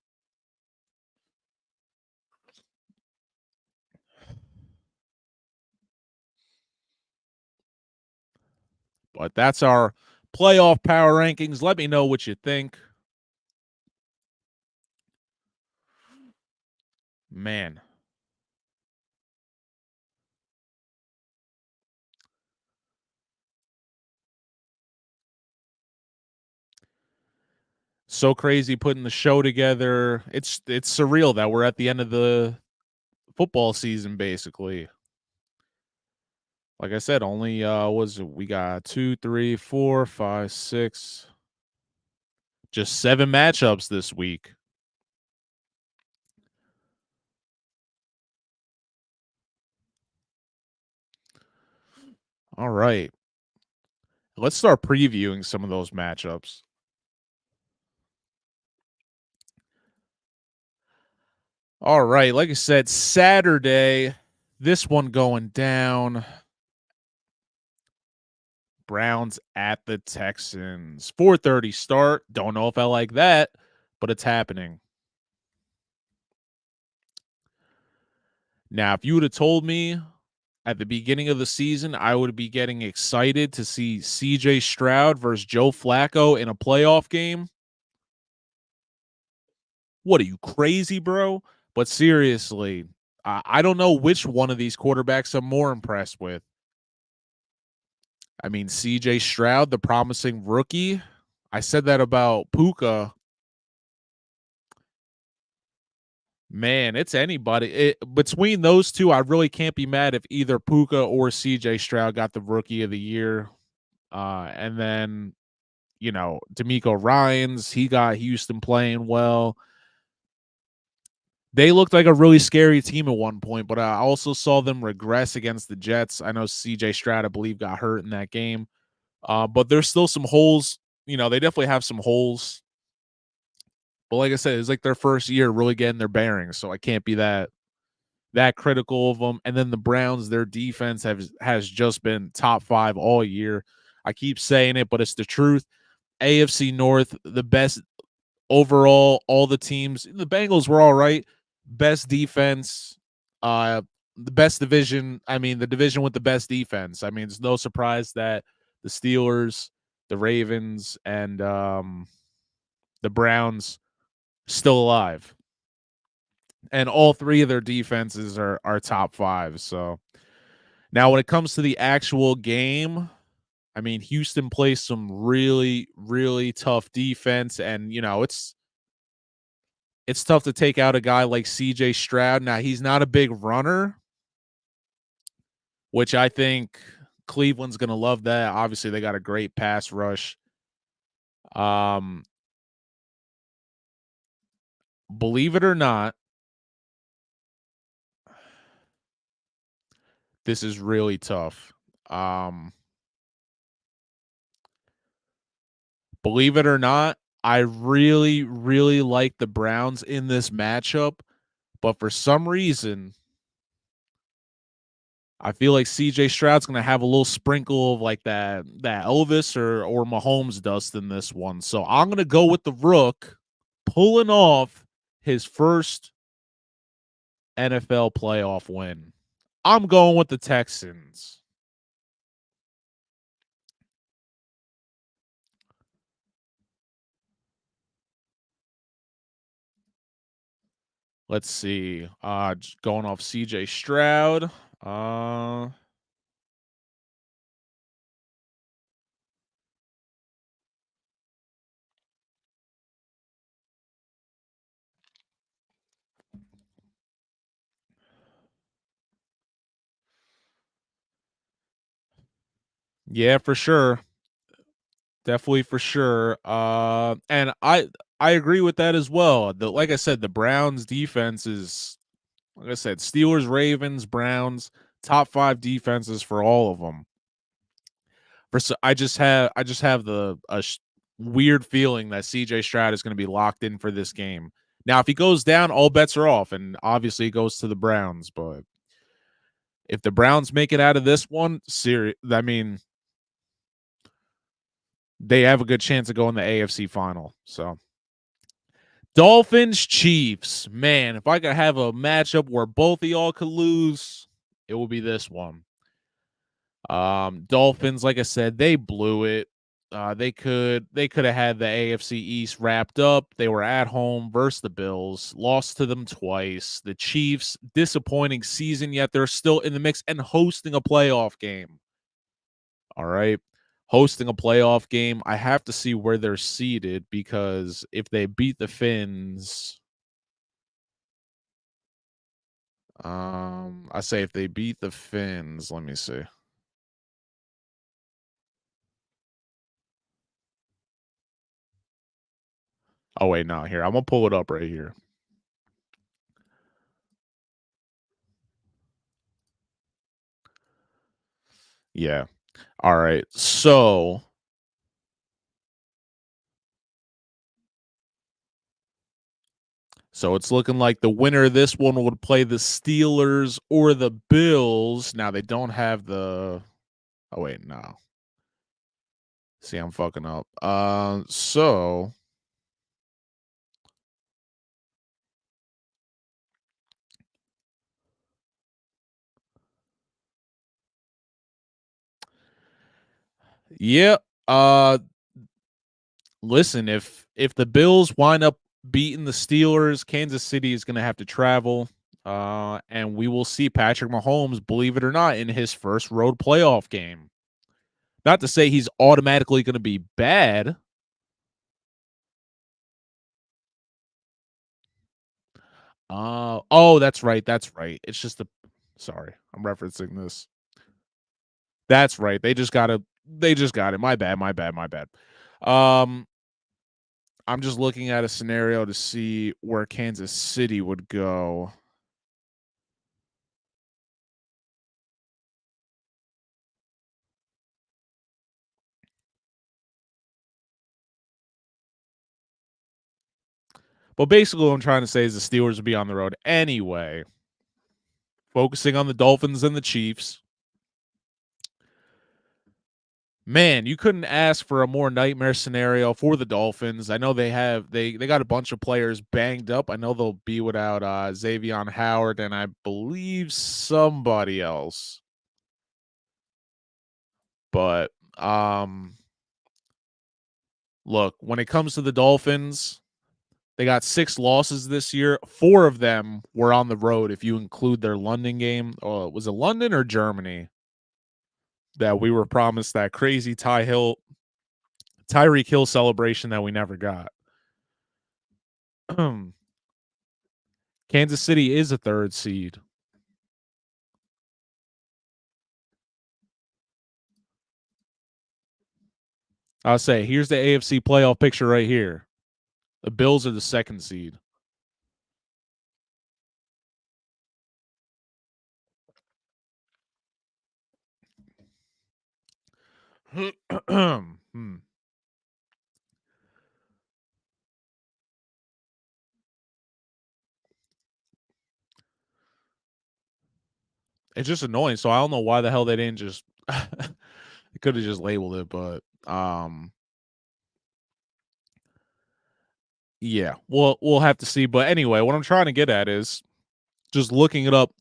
But that's our playoff power rankings. Let me know what you think. Man. So crazy putting the show together. It's surreal that we're at the end of the football season, basically. Like I said, only we got 2, 3, 4, 5, 6, just 7 matchups this week. All right. Let's start previewing some of those matchups. All right. Like I said, Saturday, this one going down. Browns at the Texans. 4:30 start. Don't know if I like that, but it's happening. Now, if you would have told me at the beginning of the season, I would be getting excited to see CJ Stroud versus Joe Flacco in a playoff game. What are you, crazy, bro? But seriously, I don't know which one of these quarterbacks I'm more impressed with. I mean, CJ Stroud, the promising rookie. I said that about Puka. Man, it's anybody. Between those two, I really can't be mad if either Puka or CJ Stroud got the rookie of the year. And then, DeMeco Ryans, he got Houston playing well. They looked like a really scary team at one point, but I also saw them regress against the Jets. I know CJ Stroud, I believe, got hurt in that game. But there's still some holes. They definitely have some holes. But like I said, it's like their first year really getting their bearings, so I can't be that critical of them. And then the Browns, their defense has just been top 5 all year. I keep saying it, but it's the truth. AFC North, the best overall, all the teams. The Bengals were all right. Best defense, the best division. I mean, the division with the best defense. I mean, it's no surprise that the Steelers, the Ravens, and the Browns still alive. And all 3 of their defenses are top 5. So now when it comes to the actual game, I mean, Houston plays some really, really tough defense. And, it's tough to take out a guy like CJ Stroud. Now, he's not a big runner, which I think Cleveland's going to love that. Obviously, they got a great pass rush. Believe it or not, this is really tough. Believe it or not, I really, really like the Browns in this matchup, but for some reason, I feel like CJ Stroud's going to have a little sprinkle of like that Elvis or Mahomes dust in this one. So I'm going to go with the Rook pulling off his first NFL playoff win. I'm going with the Texans. Let's see. Just going off CJ Stroud. Yeah, for sure. Definitely for sure. And I agree with that as well. Like I said, the Browns defense is, like I said, Steelers, Ravens, Browns, top 5 defenses for all of them. I just have the weird feeling that CJ Stroud is going to be locked in for this game. Now, if he goes down, all bets are off, and obviously he goes to the Browns. But if the Browns make it out of this one, I mean, they have a good chance of going to the AFC final. So, Dolphins, Chiefs. Man, if I could have a matchup where both of y'all could lose, it would be this one. Dolphins, like I said, they blew it. They could have had the AFC East wrapped up. They were at home versus the Bills, lost to them twice. The Chiefs, disappointing season, yet they're still in the mix and hosting a playoff game. All right. Hosting a playoff game. I have to see where they're seated, because if they beat the Finns, I say if they beat the Finns, let me see. Oh, wait, no, here. I'm going to pull it up right here. Yeah. All right. So it's looking like the winner of this one would play the Steelers or the Bills. Now, they don't have the... Oh, wait, no. See, I'm fucking up. So yeah. Listen, if the Bills wind up beating the Steelers, Kansas City is gonna have to travel. And we will see Patrick Mahomes, believe it or not, in his first road playoff game. Not to say he's automatically going to be bad. Oh, that's right. That's right. It's just sorry, I'm referencing this. That's right. They just got it. My bad. I'm just looking at a scenario to see where Kansas City would go. But basically what I'm trying to say is the Steelers would be on the road anyway. Focusing on the Dolphins and the Chiefs. Man, you couldn't ask for a more nightmare scenario for the Dolphins. I know they got a bunch of players banged up. I know they'll be without Xavier Howard and I believe somebody else. But look, when it comes to the Dolphins, they got 6 losses this year. 4 of them were on the road if you include their London game. Oh, was it London or Germany? That we were promised that crazy Tyreek Hill celebration that we never got. Kansas City is a 3rd seed. I'll say, here's the AFC playoff picture right here. The Bills are the 2nd seed. It's just annoying. So I don't know why the hell they didn't just they could have just labeled it, but yeah, we'll have to see. But anyway, what I'm trying to get at is just looking it up.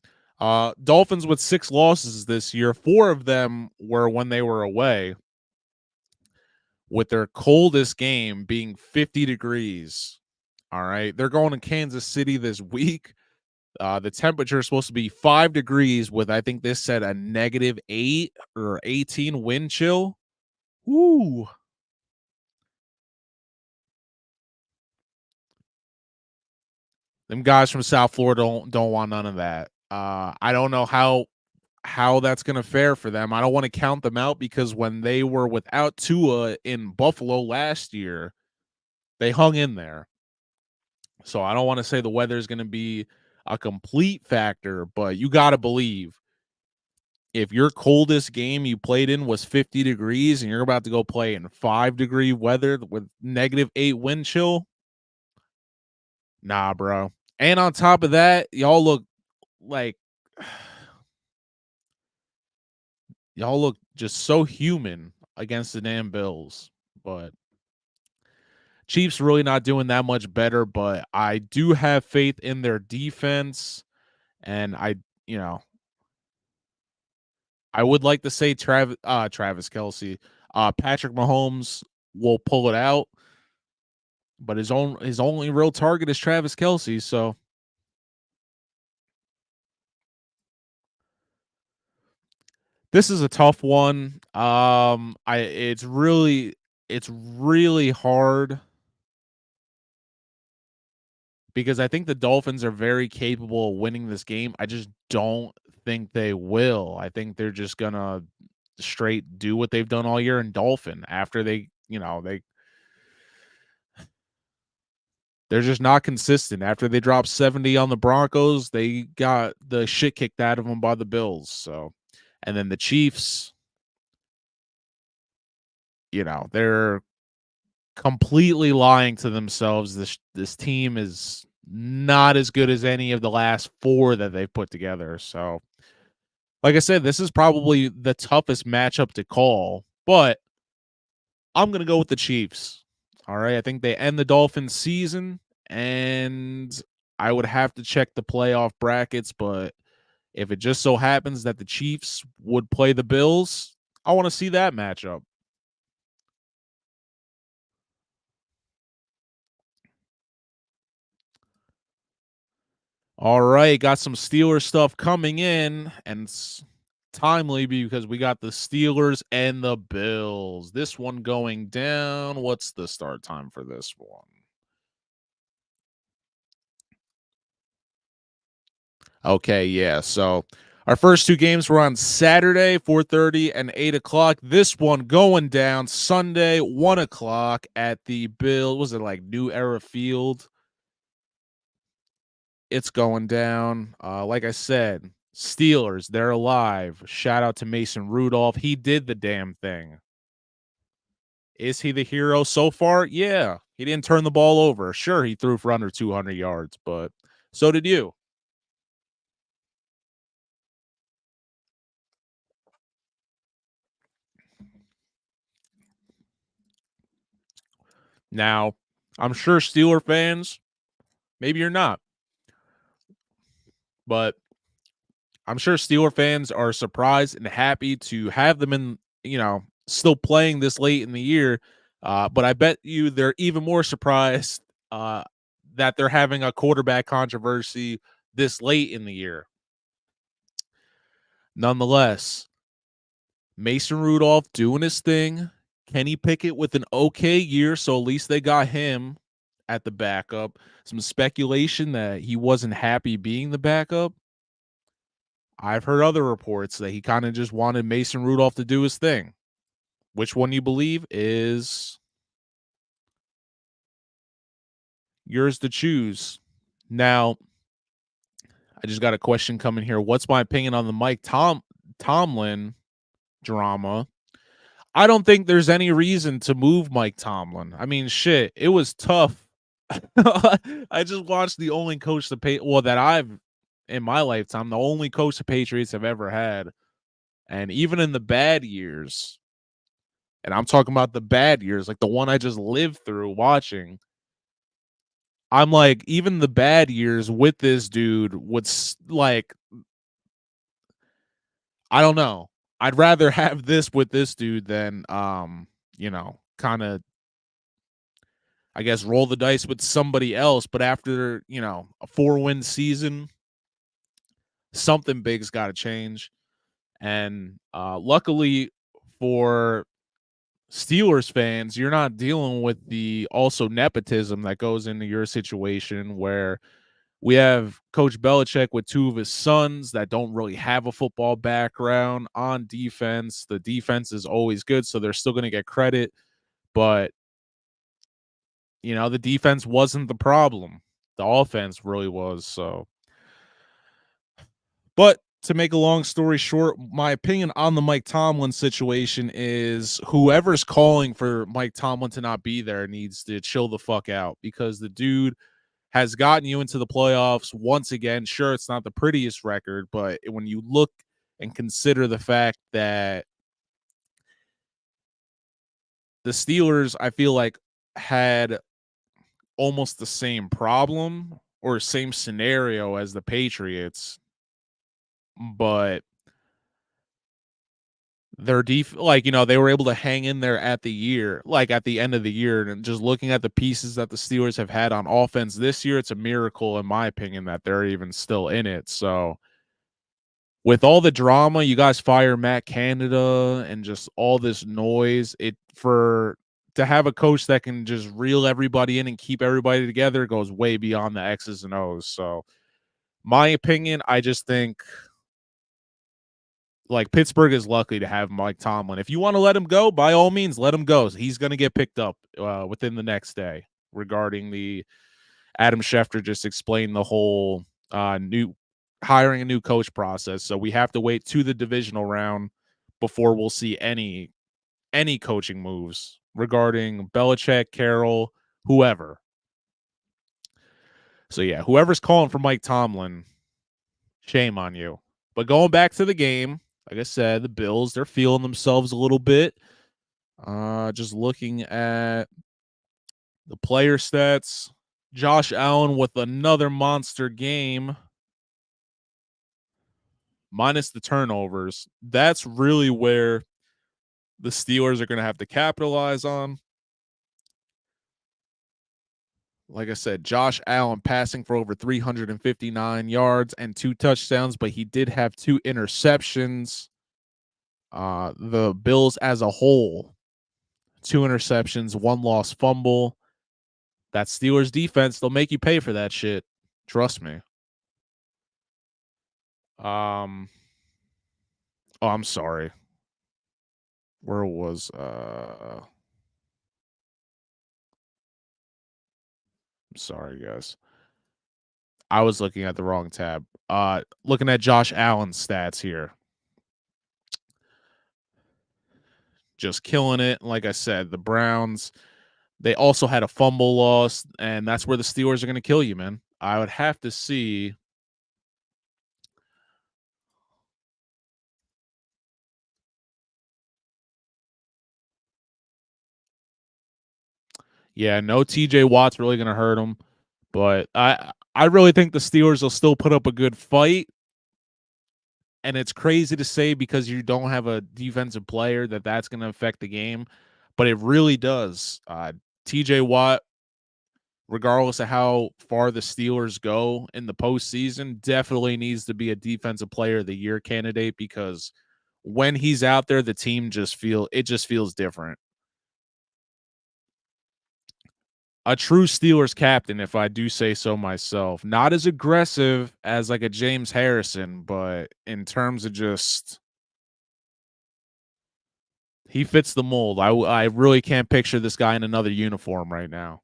Dolphins with 6 losses this year. 4 of them were when they were away, with their coldest game being 50 degrees. All right. They're going to Kansas City this week. The temperature is supposed to be 5 degrees with, I think this said, a -8 or 18 wind chill. Woo. Them guys from South Florida don't want none of that. I don't know how that's going to fare for them. I don't want to count them out because when they were without Tua in Buffalo last year, they hung in there. So I don't want to say the weather is going to be a complete factor, but you got to believe if your coldest game you played in was 50 degrees and you're about to go play in 5-degree weather with -8 wind chill, nah, bro. And on top of that, y'all look like y'all look just so human against the damn Bills. But Chiefs really not doing that much better, but I do have faith in their defense. And I would like to say Travis Kelce, Patrick Mahomes will pull it out, but his only real target is Travis Kelce. So this is a tough one. It's really hard because I think the Dolphins are very capable of winning this game. I just don't think they will. I think they're just gonna straight do what they've done all year in Dolphin after they're just not consistent. After they dropped 70 on the Broncos, they got the shit kicked out of them by the Bills. So, and then the Chiefs, they're completely lying to themselves. This team is not as good as any of the last 4 that they've put together. So, like I said, this is probably the toughest matchup to call, but I'm going to go with the Chiefs. All right. I think they end the Dolphins season, and I would have to check the playoff brackets, but if it just so happens that the Chiefs would play the Bills, I want to see that matchup. All right, got some Steelers stuff coming in, and it's timely because we got the Steelers and the Bills. This one going down. What's the start time for this one? Okay, yeah. So our first two games were on Saturday, 4:30 and 8 o'clock. This one going down Sunday, 1 o'clock at the Bill. Was it like New Era Field? It's going down. Like I said, Steelers, they're alive. Shout out to Mason Rudolph. He did the damn thing. Is he the hero so far? Yeah. He didn't turn the ball over. Sure, he threw for under 200 yards, but so did you. Now, I'm sure Steeler fans, maybe you're not, but I'm sure Steeler fans are surprised and happy to have them in, still playing this late in the year. But I bet you they're even more surprised that they're having a quarterback controversy this late in the year. Nonetheless, Mason Rudolph doing his thing. Kenny Pickett with an okay year, so at least they got him at the backup. Some speculation that he wasn't happy being the backup. I've heard other reports that he kind of just wanted Mason Rudolph to do his thing. Which one you believe is yours to choose. Now, I just got a question coming here. What's my opinion on the Mike Tomlin drama? I don't think there's any reason to move Mike Tomlin. I mean, shit, it was tough. I just watched the only coach that I've in my lifetime, the only coach the Patriots have ever had. And even in the bad years, and I'm talking about the bad years, like the one I just lived through watching, I'm like, even the bad years with this dude would like, I don't know. I'd rather have this with this dude than, kind of, I guess, roll the dice with somebody else. But after, a 4-win season, something big's got to change. And luckily for Steelers fans, you're not dealing with the also nepotism that goes into your situation where we have Coach Belichick with two of his sons that don't really have a football background on defense. The defense is always good, so they're still going to get credit. But, the defense wasn't the problem. The offense really was. So, but to make a long story short, my opinion on the Mike Tomlin situation is whoever's calling for Mike Tomlin to not be there needs to chill the fuck out, because the dude has gotten you into the playoffs once again. Sure, it's not the prettiest record, but when you look and consider the fact that the Steelers, I feel like, had almost the same problem or same scenario as the Patriots, but their they were able to hang in there at the end of the year. And just looking at the pieces that the Steelers have had on offense this year, it's a miracle, in my opinion, that they're even still in it. So with all the drama, you guys fire Matt Canada and just all this noise, to have a coach that can just reel everybody in and keep everybody together goes way beyond the X's and O's. So my opinion, I just think, like, Pittsburgh is lucky to have Mike Tomlin. If you want to let him go, by all means, let him go. He's going to get picked up within the next day. Regarding the Adam Schefter just explained the whole new hiring a new coach process. So we have to wait to the divisional round before we'll see any coaching moves regarding Belichick, Carroll, whoever. So yeah, whoever's calling for Mike Tomlin, shame on you. But going back to the game, like I said, the Bills, they're feeling themselves a little bit. Just looking at the player stats. Josh Allen with another monster game. Minus the turnovers. That's really where the Steelers are going to have to capitalize on. Like I said, Josh Allen passing for over 359 yards and 2 touchdowns, but he did have 2 interceptions. The Bills as a whole, 2 interceptions, 1 lost fumble. That Steelers defense, they'll make you pay for that shit. Trust me. Oh, I'm sorry. Where was I'm sorry, guys. I was looking at the wrong tab. Looking at Josh Allen's stats here. Just killing it. Like I said, the Browns, they also had a fumble loss, and that's where the Steelers are going to kill you, man. I would have to see. Yeah, no TJ Watt's really going to hurt him, but I really think the Steelers will still put up a good fight. And it's crazy to say because you don't have a defensive player that's going to affect the game, but it really does. TJ Watt, regardless of how far the Steelers go in the postseason, definitely needs to be a defensive player of the year candidate because when he's out there, the team just feels different. A true Steelers captain, if I do say so myself. Not as aggressive as like a James Harrison, but in terms of just he fits the mold. I really can't picture this guy in another uniform right now.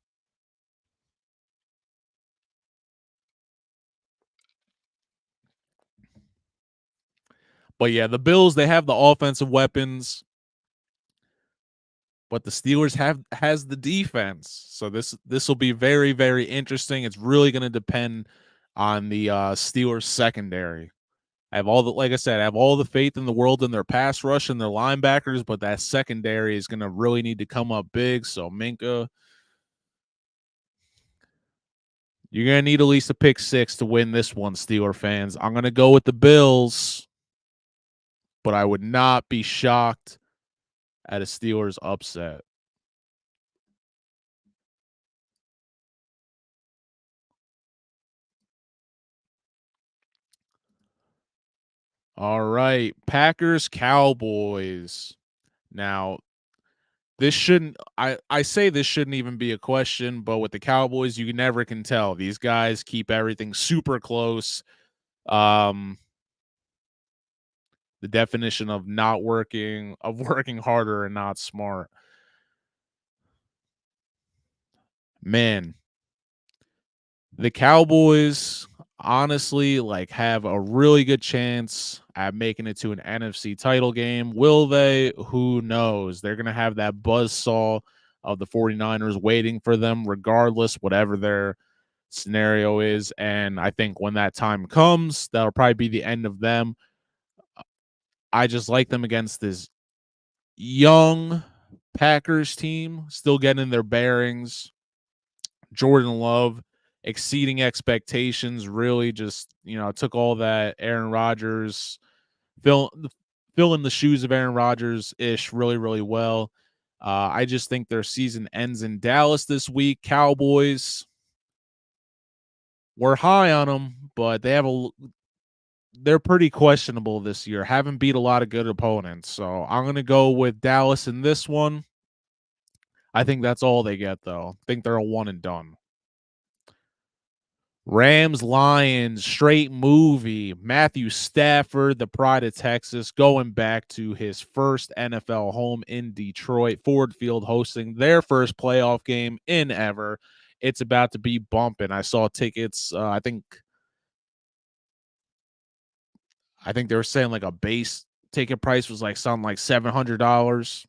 But yeah, the Bills, they have the offensive weapons, but the Steelers has the defense. So this will be very, very interesting. It's really going to depend on the Steelers secondary. Like I said, I have all the faith in the world in their pass rush and their linebackers, but that secondary is going to really need to come up big. So Minka, you're going to need at least a pick 6 to win this one, Steeler fans. I'm going to go with the Bills, but I would not be shocked at a Steelers upset. All right, Packers, Cowboys. Now, this shouldn't I say this shouldn't even be a question, but with the Cowboys, you never can tell. These guys keep everything super close. The definition of working harder and not smart. Man, the Cowboys honestly have a really good chance at making it to an NFC title game. Will they? Who knows? They're going to have that buzzsaw of the 49ers waiting for them regardless, whatever their scenario is. And I think when that time comes, that'll probably be the end of them. I just like them against this young Packers team, still getting their bearings. Jordan Love exceeding expectations, really just, took all that Aaron Rodgers, fill in the shoes of Aaron Rodgers-ish really, really well. I just think their season ends in Dallas this week. Cowboys, we're high on them, but they're pretty questionable this year. Haven't beat a lot of good opponents. So I'm going to go with Dallas in this one. I think that's all they get, though. I think they're a one and done. Rams, Lions, straight movie. Matthew Stafford, the pride of Texas, going back to his first NFL home in Detroit. Ford Field hosting their first playoff game in ever. It's about to be bumping. I saw tickets. I think they were saying a base ticket price was something like $700.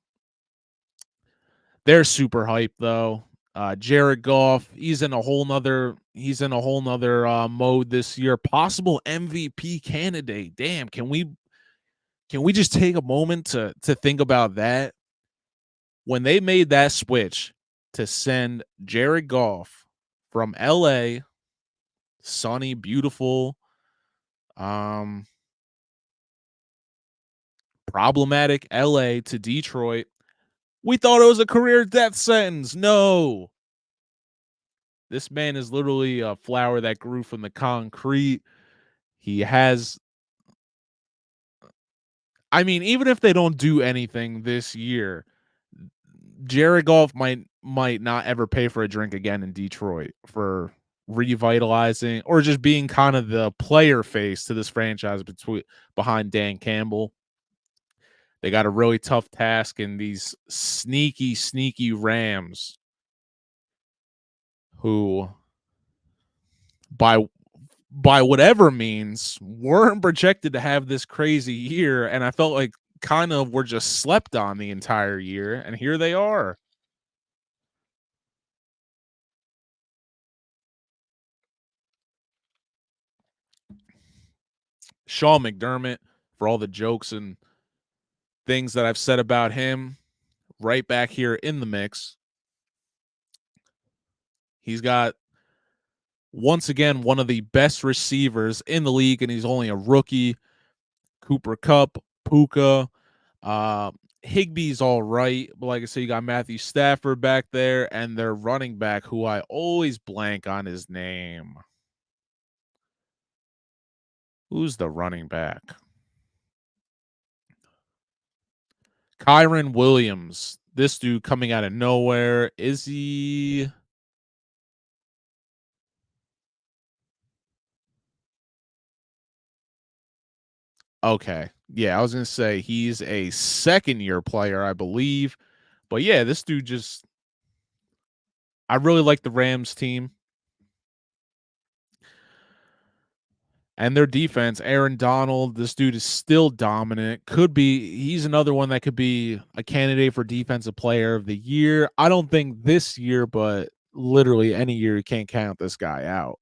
They're super hyped though. Jared Goff, he's in a whole nother mode this year. Possible MVP candidate. Damn, can we just take a moment to think about that? when they made that switch to send Jared Goff from LA, sunny, beautiful, problematic LA to Detroit, we thought it was a career death sentence. No. This man is literally a flower that grew from the concrete. He has, I mean, even if they don't do anything this year, Jared Goff might not ever pay for a drink again in Detroit for revitalizing or just being kind of the player face to this franchise behind Dan Campbell. They got a really tough task in these sneaky Rams who by whatever means weren't projected to have this crazy year, and I felt like kind of were just slept on the entire year, and here they are. Sean McDermott, for all the jokes and things that I've said about him, right back here in the mix. He's got, once again, one of the best receivers in the league, and he's only a rookie. Cooper Kupp, Puka, Higbee's all right, but like I said, you got Matthew Stafford back there, and their running back, who I always blank on his name. Who's the running back? Kyron Williams. This dude coming out of nowhere. Is he? Okay. Yeah, I was going to say he's a second-year player, I believe. But yeah, this dude just, I really like the Rams team. And their defense, Aaron Donald, this dude is still dominant. He's another one that could be a candidate for Defensive Player of the Year. I don't think this year, but literally any year, you can't count this guy out.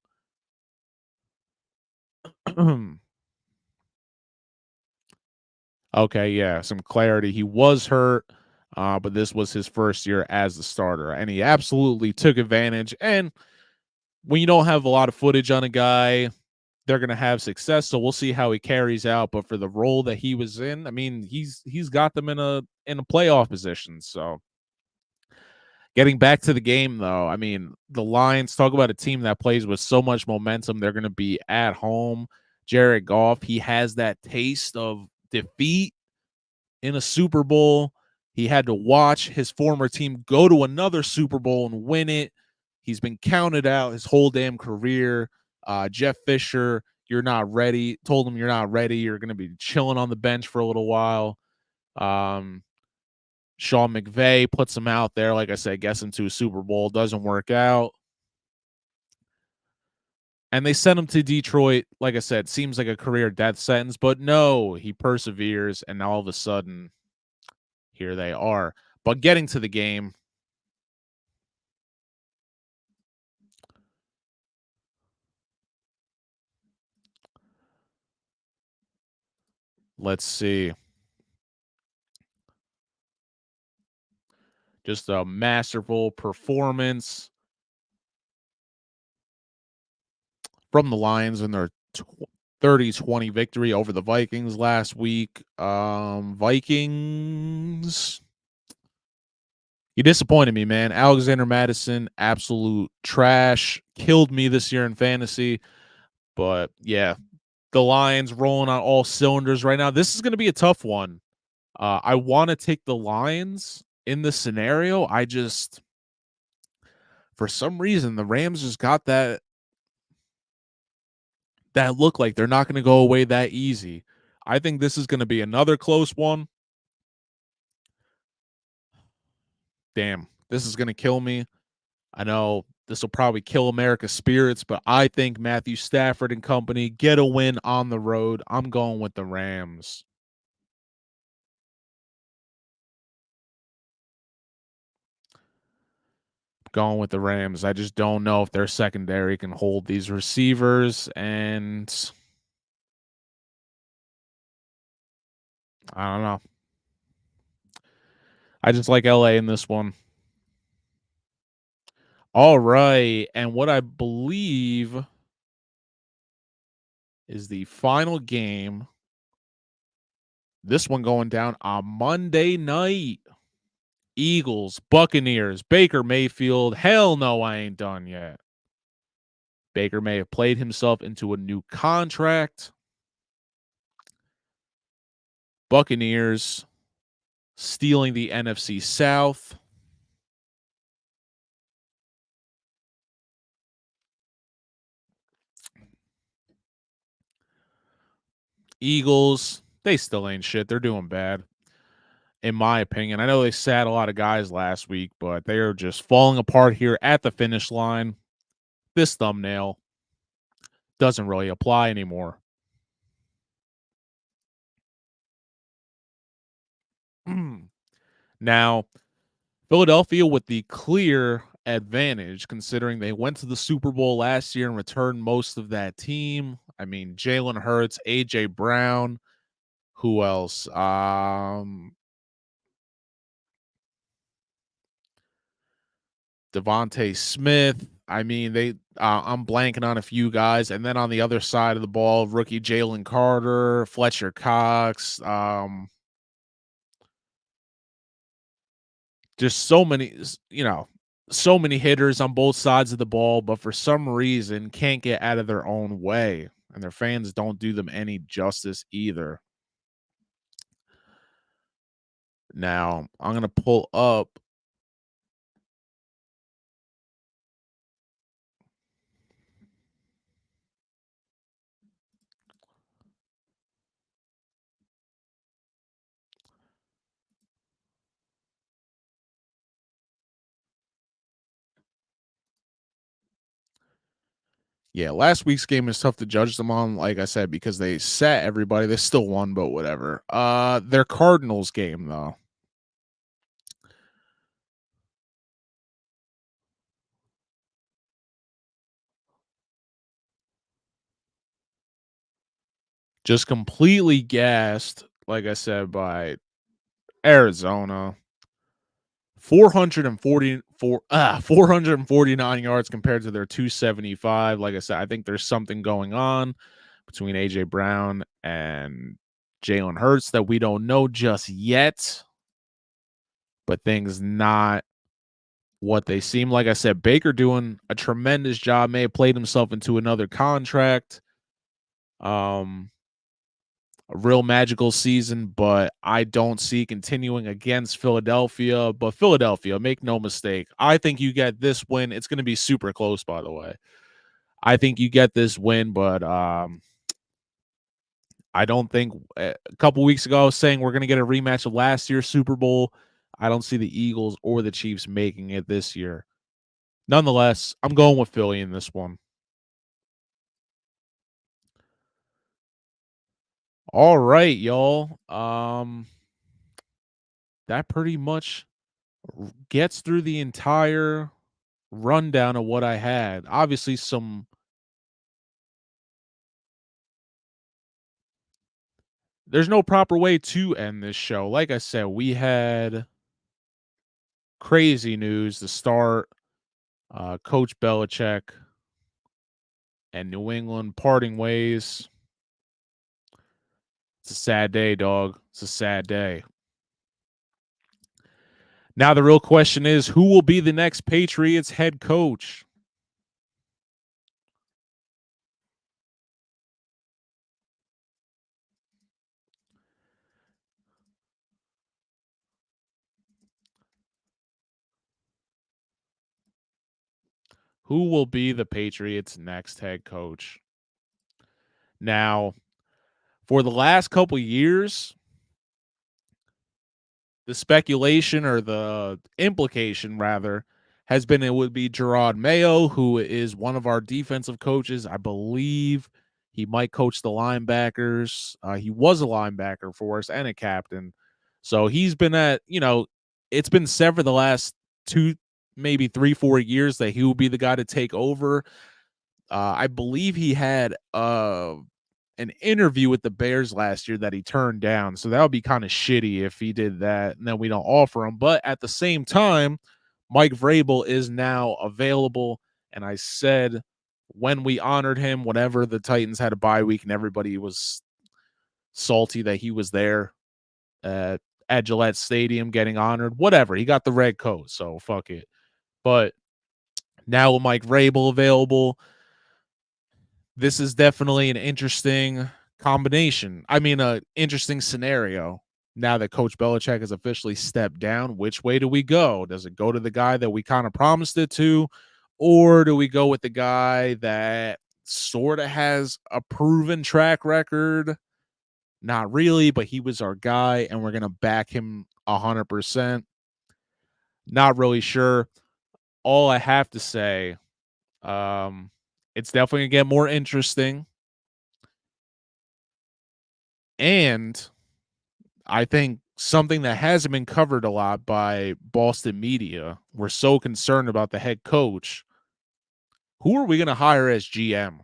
Okay, yeah, some clarity. He was hurt, but this was his first year as the starter, and he absolutely took advantage. And when you don't have a lot of footage on a guy, they're going to have success. So we'll see how he carries out. But for the role that he was in, I mean, he's got them in a playoff position. So getting back to the game, though, I mean, the Lions, talk about a team that plays with so much momentum. They're going to be at home. Jared Goff, he has that taste of defeat in a Super Bowl. He had to watch his former team go to another Super Bowl and win it. He's been counted out his whole damn career. Jeff Fisher, you're not ready. Told him you're not ready. You're going to be chilling on the bench for a little while. Sean McVay puts him out there. Like I said, gets him to a Super Bowl. Doesn't work out. And they sent him to Detroit. Like I said, seems like a career death sentence. But no, he perseveres. And all of a sudden, here they are. But getting to the game, let's see. Just a masterful performance from the Lions in their 30-20 victory over the Vikings last week. Vikings, you disappointed me, man. Alexander Mattison, absolute trash. Killed me this year in fantasy. But yeah, the Lions rolling on all cylinders right now. This is going to be a tough one. I want to take the Lions in this scenario. For some reason, the Rams just got that look like they're not going to go away that easy. I think this is going to be another close one. Damn, this is going to kill me. I know this will probably kill America's spirits, but I think Matthew Stafford and company get a win on the road. I'm going with the Rams. Going with the Rams. I just don't know if their secondary can hold these receivers, and I don't know. I just like LA in this one. All right. And what I believe is the final game. This one going down on Monday night. Eagles, Buccaneers, Baker Mayfield. Hell no, I ain't done yet. Baker may have played himself into a new contract. Buccaneers stealing the NFC South. Eagles, they still ain't shit. They're doing bad, in my opinion. I know they sat a lot of guys last week, but they are just falling apart here at the finish line. This thumbnail doesn't really apply anymore. Now, Philadelphia with the clear advantage, considering they went to the Super Bowl last year and returned most of that team. I mean, Jalen Hurts, A.J. Brown, who else? Devontae Smith. I mean, I'm blanking on a few guys. And then on the other side of the ball, rookie Jalen Carter, Fletcher Cox, just so many, so many hitters on both sides of the ball, but for some reason can't get out of their own way. And their fans don't do them any justice either. Now, I'm going to pull up. Yeah, last week's game is tough to judge them on, like I said, because they sat everybody. They still won, but whatever. Their Cardinals game, though. Just completely gassed, like I said, by Arizona. 449 yards compared to their 275. Like I said, I think there's something going on between A.J. Brown and Jalen Hurts that we don't know just yet. But things not what they seem. Like I said, Baker doing a tremendous job. May have played himself into another contract. A real magical season, but I don't see continuing against Philadelphia. But Philadelphia, make no mistake, I think you get this win. It's going to be super close, by the way. I think you get this win, but I don't think a couple weeks ago I was saying we're going to get a rematch of last year's Super Bowl. I don't see the Eagles or the Chiefs making it this year. Nonetheless, I'm going with Philly in this one. All right, y'all. That pretty much gets through the entire rundown of what I had. Obviously, there's no proper way to end this show. Like I said, we had crazy news to start. Coach Belichick and New England parting ways. It's a sad day, dog. It's a sad day. Now, the real question is, who will be the next Patriots head coach? Who will be the Patriots' next head coach? Now, for the last couple years, the speculation or the implication, rather, has been it would be Gerard Mayo, who is one of our defensive coaches. I believe he might coach the linebackers. He was a linebacker for us and a captain. So he's been it's been said for the last 2, maybe 3, 4 years that he will be the guy to take over. I believe he had an interview with the Bears last year that he turned down. So that would be kind of shitty if he did that and then we don't offer him. But at the same time, Mike Vrabel is now available. And I said when we honored him, whenever the Titans had a bye week and everybody was salty that he was there at Gillette Stadium getting honored, whatever. He got the red coat, so fuck it. But now with Mike Vrabel available, this is definitely an interesting combination. I mean, an interesting scenario. Now that Coach Belichick has officially stepped down, which way do we go? Does it go to the guy that we kind of promised it to? Or do we go with the guy that sort of has a proven track record? Not really, but he was our guy, and we're going to back him 100%. Not really sure. All I have to say, it's definitely going to get more interesting. And I think something that hasn't been covered a lot by Boston media, we're so concerned about the head coach. Who are we going to hire as GM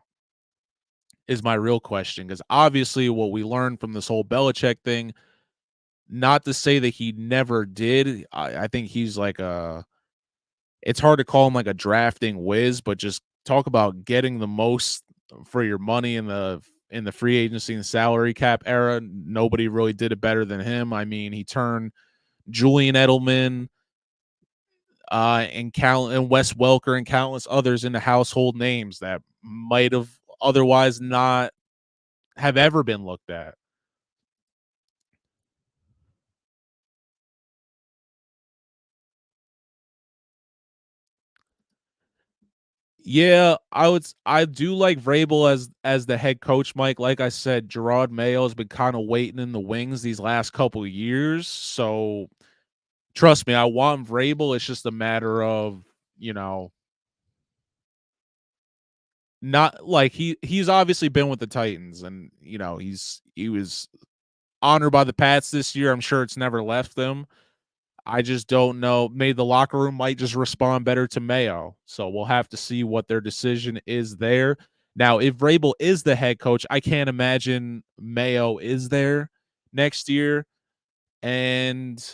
is my real question. Because obviously what we learned from this whole Belichick thing, not to say that he never did. I think he's like it's hard to call him like a drafting whiz, but just talk about getting the most for your money in the free agency and salary cap era. Nobody really did it better than him. I mean, he turned Julian Edelman and Wes Welker and countless others into household names that might have otherwise not have ever been looked at. Yeah, I do like Vrabel as the head coach, Mike. Like I said, Gerard Mayo has been kind of waiting in the wings these last couple of years. So trust me, I want Vrabel. It's just a matter of, not like he's obviously been with the Titans and he was honored by the Pats this year. I'm sure it's never left them. I just don't know. Maybe the locker room might just respond better to Mayo. So we'll have to see what their decision is there. Now, if Vrabel is the head coach, I can't imagine Mayo is there next year. And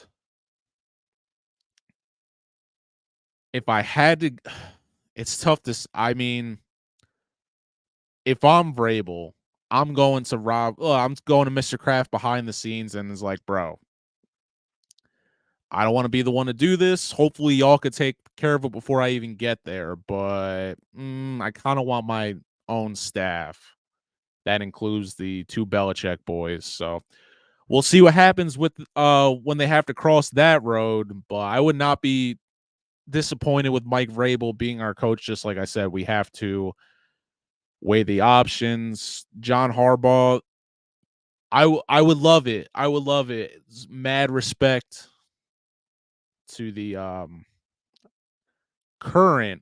if I had to, it's tough to, I mean, if I'm Vrabel, I'm going to Mr. Kraft behind the scenes and is like, bro, I don't want to be the one to do this. Hopefully y'all could take care of it before I even get there. But I kind of want my own staff. That includes the two Belichick boys. So we'll see what happens with when they have to cross that road. But I would not be disappointed with Mike Vrabel being our coach. Just like I said, we have to weigh the options. John Harbaugh, I would love it. I would love it. Mad respect to the current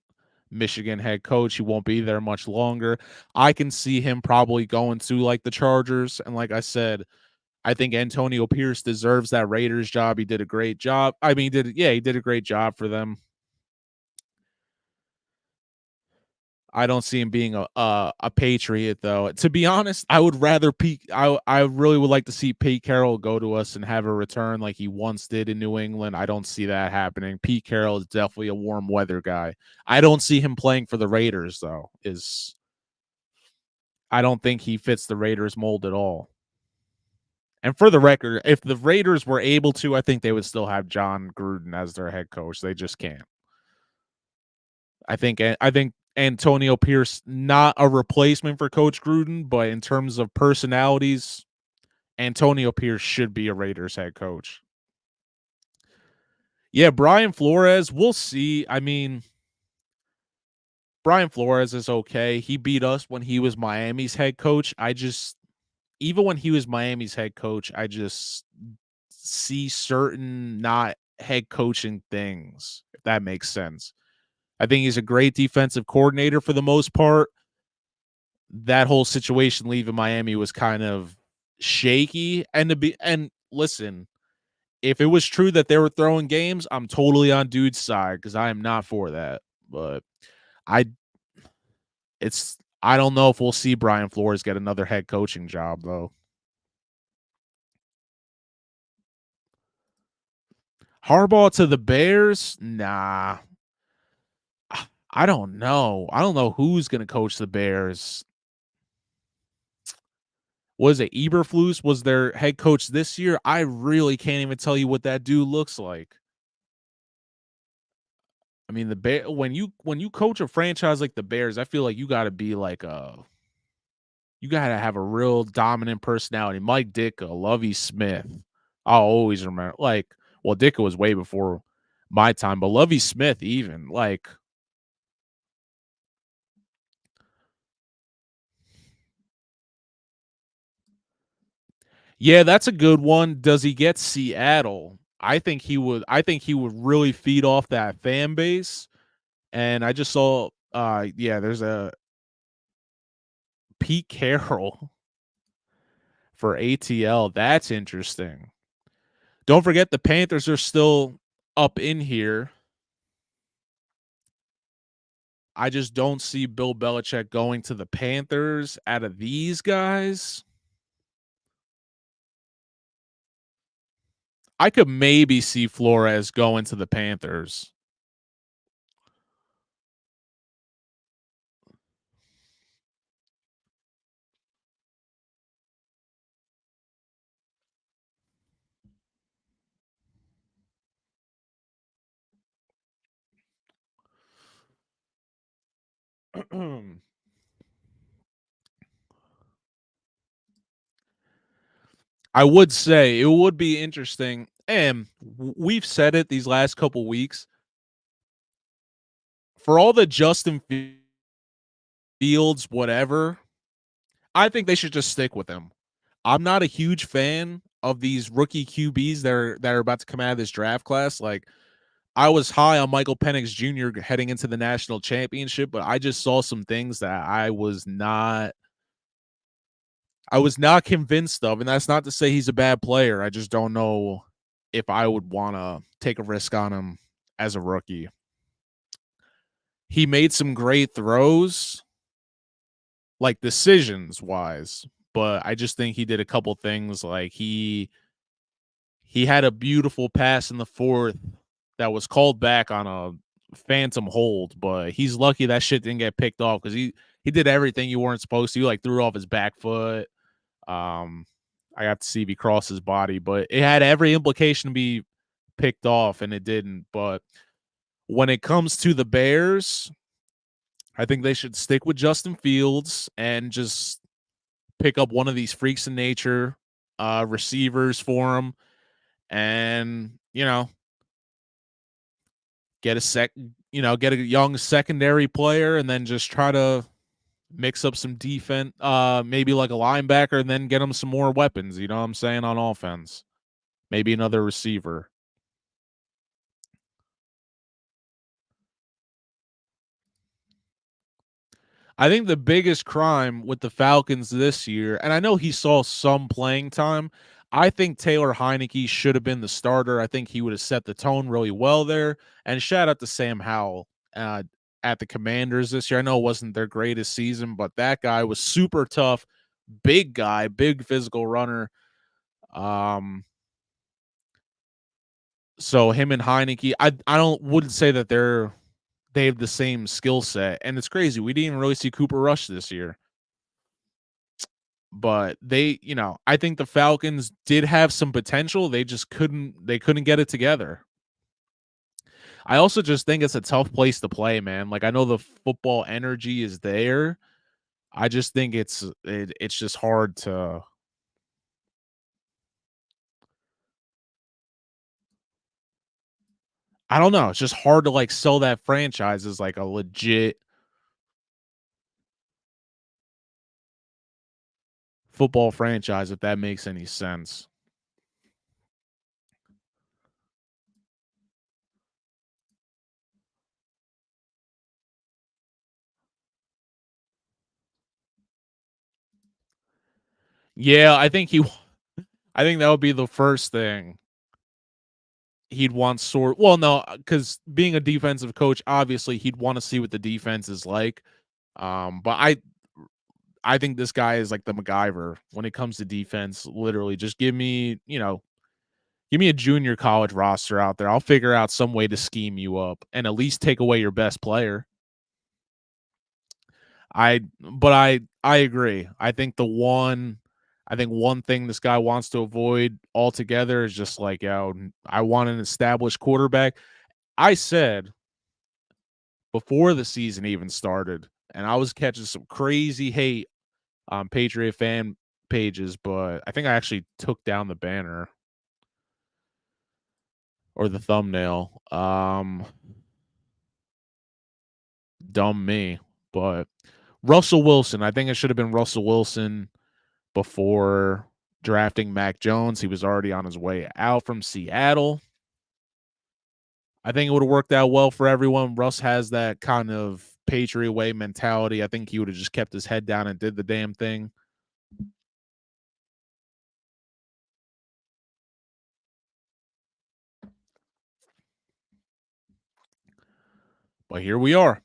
Michigan head coach. He won't be there much longer. I can see him probably going to like the Chargers. And like I said, I think Antonio Pierce deserves that Raiders job. He did a great job. I mean, he did a great job for them. I don't see him being a Patriot though. To be honest, I would rather I really would like to see Pete Carroll go to us and have a return like he once did in New England. I don't see that happening. Pete Carroll is definitely a warm weather guy. I don't see him playing for the Raiders though. I don't think he fits the Raiders mold at all. And for the record, if the Raiders were able to, I think they would still have John Gruden as their head coach. They just can't. I think Antonio Pierce, not a replacement for Coach Gruden, but in terms of personalities, Antonio Pierce should be a Raiders head coach. Yeah, Brian Flores, we'll see. I mean, Brian Flores is okay. He beat us when he was Miami's head coach. Even when he was Miami's head coach, I just see certain not head coaching things, if that makes sense. I think he's a great defensive coordinator for the most part. That whole situation leaving Miami was kind of shaky. And listen, if it was true that they were throwing games, I'm totally on dude's side because I am not for that. But I don't know if we'll see Brian Flores get another head coaching job, though. Harbaugh to the Bears? Nah. I don't know. I don't know who's going to coach the Bears. Was it Eberflus was their head coach this year? I really can't even tell you what that dude looks like. I mean, when you coach a franchise like the Bears, I feel like you got to be like you got to have a real dominant personality. Mike Ditka, Lovie Smith. I'll always remember. Like, well, Ditka was way before my time, but Lovie Smith even like. Yeah, that's a good one. Does he get Seattle? I think he would. I think he would really feed off that fan base. And I just saw, yeah, there's a Pete Carroll for ATL. That's interesting. Don't forget the Panthers are still up in here. I just don't see Bill Belichick going to the Panthers out of these guys. I could maybe see Flores going to the Panthers. I would say it would be interesting, and we've said it these last couple weeks. For all the Justin Fields, whatever, I think they should just stick with him. I'm not a huge fan of these rookie QBs that are about to come out of this draft class. Like, I was high on Michael Penix Jr. heading into the national championship, but I just saw some things that I was not convinced of, and that's not to say he's a bad player. I just don't know if I would want to take a risk on him as a rookie. He made some great throws, like decisions wise, but I just think he did a couple things. Like he had a beautiful pass in the fourth that was called back on a phantom hold, but he's lucky that shit didn't get picked off because he did everything you weren't supposed to. He like threw off his back foot. I got to see if he crossed his body, but it had every implication to be picked off, and it didn't. But when it comes to the Bears, I think they should stick with Justin Fields and just pick up one of these freaks in nature receivers for him, and get a young secondary player, and then just try to mix up some defense, maybe like a linebacker, and then get him some more weapons. You know what I'm saying, on offense? Maybe another receiver. I think the biggest crime with the Falcons this year, and I know he saw some playing time, I think Taylor Heineke should have been the starter. I think he would have set the tone really well there. And shout out to Sam Howell at the Commanders this year. I know it wasn't their greatest season, but that guy was super tough, big guy, big physical runner. So him and Heineke, I wouldn't say that they have the same skill set, and it's crazy. We didn't even really see Cooper Rush this year, but I think the Falcons did have some potential. They just couldn't get it together. I also just think it's a tough place to play, man. Like, I know the football energy is there. I just think it's just hard to. I don't know. It's just hard to like sell that franchise as like a legit football franchise, if that makes any sense. Yeah, I think that would be the first thing he'd want sort. Well, no, because being a defensive coach, obviously he'd want to see what the defense is like. But I think this guy is like the MacGyver when it comes to defense. Literally, just give me a junior college roster out there. I'll figure out some way to scheme you up and at least take away your best player. I agree. I think one thing this guy wants to avoid altogether is just like, I want an established quarterback. I said before the season even started, and I was catching some crazy hate on Patriot fan pages, but I think I actually took down the banner or the thumbnail. Dumb me. But Russell Wilson, I think it should have been Russell Wilson before drafting Mac Jones. He was already on his way out from Seattle. I think it would have worked out well for everyone. Russ has that kind of Patriot way mentality. I think he would have just kept his head down and did the damn thing. But here we are.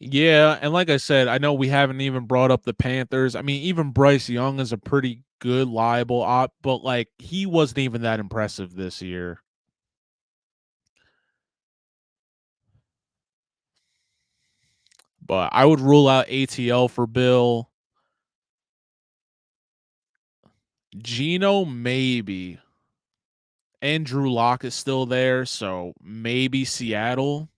Yeah, and like I said, I know we haven't even brought up the Panthers. I mean, even Bryce Young is a pretty good liable op, but like he wasn't even that impressive this year. But I would rule out ATL for Bill. Geno, maybe. Andrew Locke is still there, so maybe Seattle.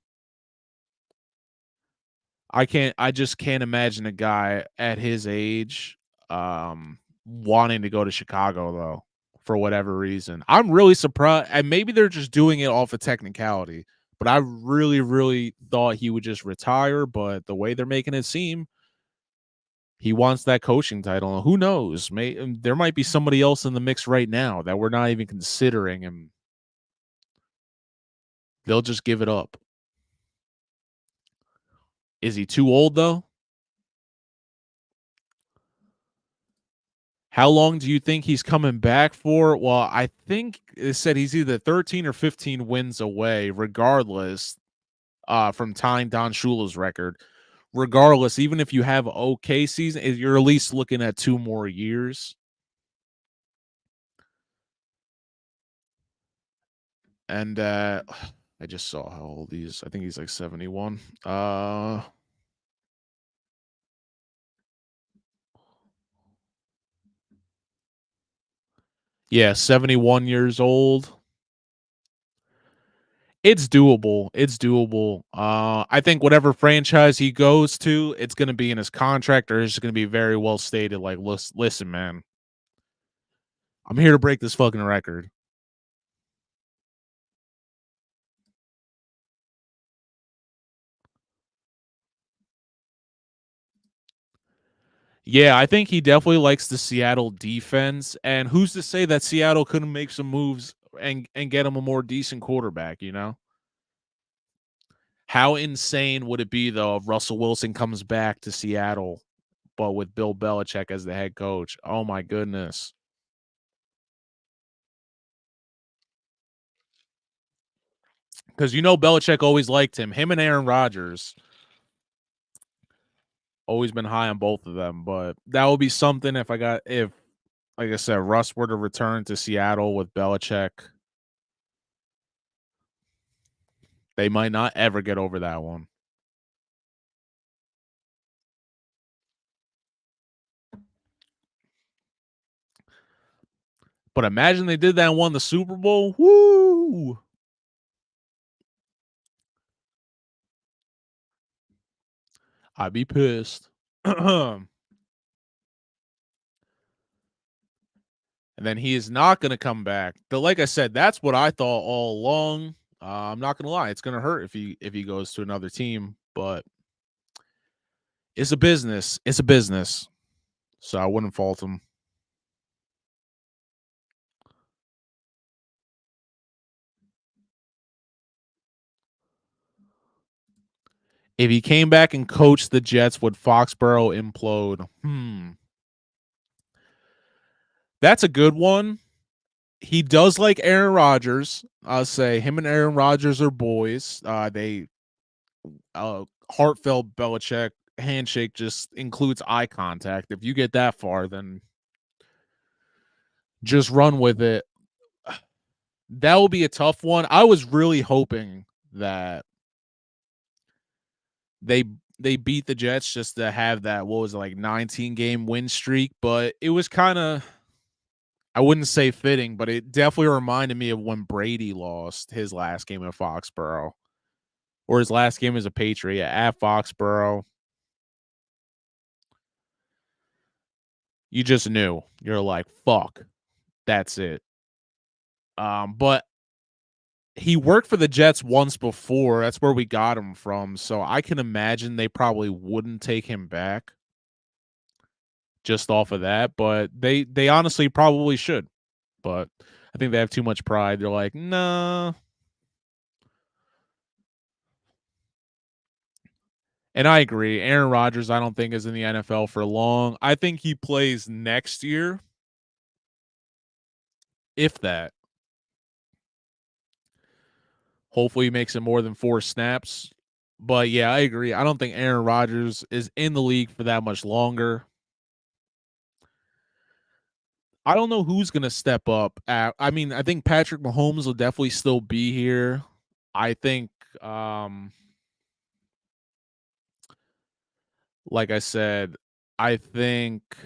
I just can't imagine a guy at his age wanting to go to Chicago though, for whatever reason. I'm really surprised, and maybe they're just doing it off of technicality, but I really, really thought he would just retire, but the way they're making it seem, he wants that coaching title. Who knows? There might be somebody else in the mix right now that we're not even considering, and they'll just give it up. Is he too old though? How long do you think he's coming back for? Well, I think it said he's either 13 or 15 wins away, regardless, from tying Don Shula's record. Regardless, even if you have okay season, you're at least looking at 2 more years. And I just saw how old he is. I think he's like 71. Yeah, 71 years old. It's doable. It's doable. I think whatever franchise he goes to, it's going to be in his contract, or it's going to be very well stated. Like, listen, man, I'm here to break this fucking record. Yeah, I think he definitely likes the Seattle defense. And who's to say that Seattle couldn't make some moves and get him a more decent quarterback, you know? How insane would it be, though, if Russell Wilson comes back to Seattle, but with Bill Belichick as the head coach? Oh, my goodness. Because Belichick always liked him. Him and Aaron Rodgers. Always been high on both of them. But that would be something if, like I said, Russ were to return to Seattle with Belichick. They might not ever get over that one. But imagine they did that and won the Super Bowl. Woo! I'd be pissed. And then he is not going to come back. But like I said, that's what I thought all along. I'm not going to lie; it's going to hurt if he goes to another team. But it's a business. It's a business. So I wouldn't fault him. If he came back and coached the Jets, would Foxborough implode? That's a good one. He does like Aaron Rodgers. I'll say him and Aaron Rodgers are boys. They heartfelt Belichick handshake just includes eye contact. If you get that far, then just run with it. That will be a tough one. I was really hoping that they beat the Jets just to have that, what was it, like 19 game win streak, but it was kind of, I wouldn't say fitting, but it definitely reminded me of when Brady lost his last game at Foxborough, or his last game as a Patriot at Foxborough. You just knew. You're like, fuck, that's it. But he worked for the Jets once before. That's where we got him from. So I can imagine they probably wouldn't take him back just off of that. But they honestly probably should. But I think they have too much pride. They're like, nah. And I agree. Aaron Rodgers, I don't think, is in the NFL for long. I think he plays next year, if that. Hopefully he makes it more than 4 snaps. But yeah, I agree. I don't think Aaron Rodgers is in the league for that much longer. I don't know who's going to step up. I mean, I think Patrick Mahomes will definitely still be here. I think, like I said, I think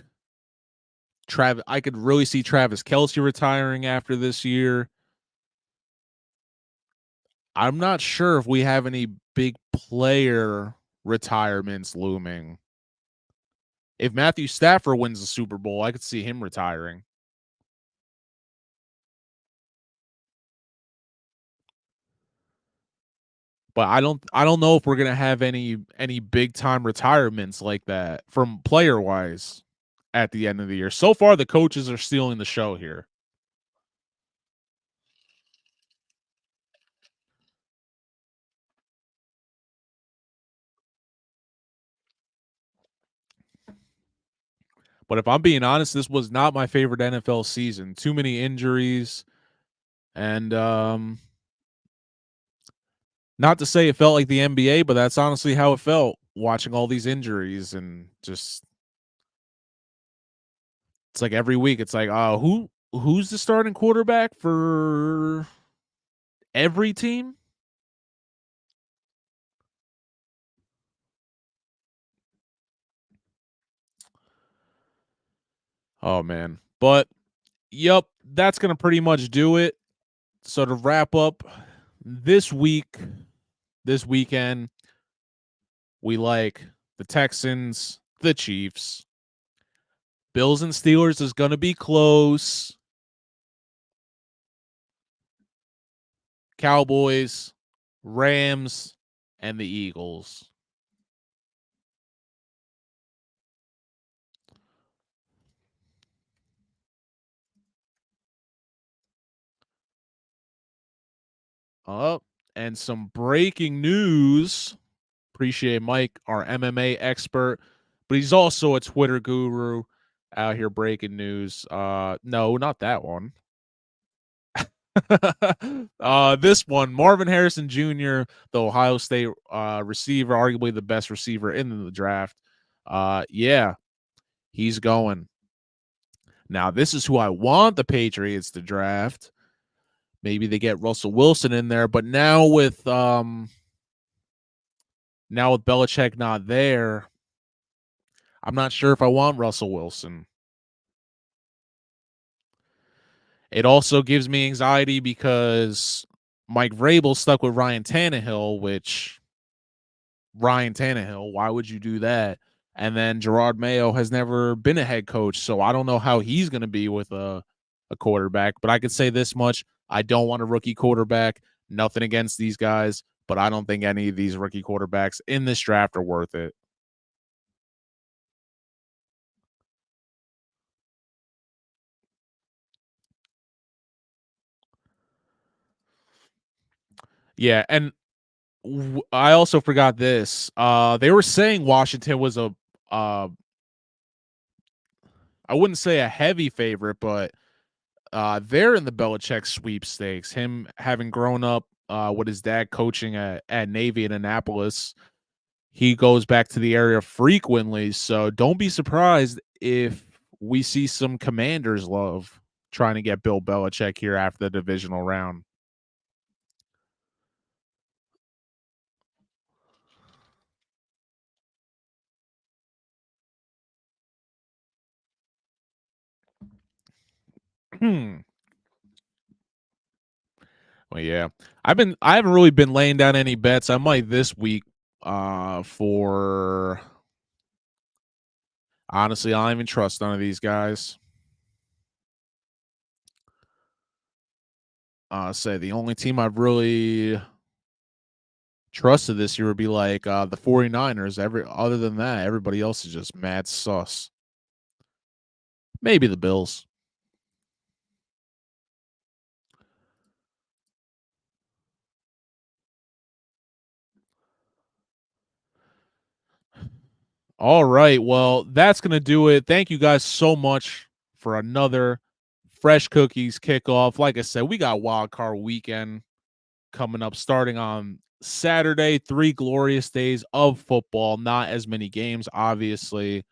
I could really see Travis Kelce retiring after this year. I'm not sure if we have any big player retirements looming. If Matthew Stafford wins the Super Bowl, I could see him retiring. But I don't know if we're gonna have any big time retirements like that from player wise at the end of the year. So far, the coaches are stealing the show here. But if I'm being honest, this was not my favorite NFL season. Too many injuries, and not to say it felt like the NBA, but that's honestly how it felt watching all these injuries and just it's like every week it's like, who's the starting quarterback for every team? Oh man. But yep, that's going to pretty much do it. So to wrap up this weekend, we like the Texans, the Chiefs. Bills and Steelers is going to be close. Cowboys, Rams, and the Eagles. Up and some breaking news. Appreciate Mike, our MMA expert, but he's also a Twitter guru out here breaking news. No, not that one. This one, Marvin Harrison Jr., the Ohio State receiver, arguably the best receiver in the draft. Yeah, he's going. Now, this is who I want the Patriots to draft. Maybe they get Russell Wilson in there, but now with Belichick not there, I'm not sure if I want Russell Wilson. It also gives me anxiety because Mike Vrabel stuck with Ryan Tannehill, why would you do that? And then Gerard Mayo has never been a head coach, so I don't know how he's going to be with a quarterback. But I could say this much. I don't want a rookie quarterback. Nothing against these guys, but I don't think any of these rookie quarterbacks in this draft are worth it. Yeah, and I also forgot this. They were saying Washington was a I wouldn't say a heavy favorite, but they're in the Belichick sweepstakes. Him having grown up with his dad coaching at Navy in Annapolis, he goes back to the area frequently. So don't be surprised if we see some Commanders love trying to get Bill Belichick here after the divisional round. Well, yeah. I haven't really been laying down any bets. I might this week for honestly, I don't even trust none of these guys. Say the only team I've really trusted this year would be like the 49ers. Other than that, everybody else is just mad sus. Maybe the Bills. All right. Well, that's going to do it. Thank you guys so much for another Fresh Cookies kickoff. Like I said, we got Wildcard weekend coming up starting on Saturday. 3 glorious days of football. Not as many games, obviously,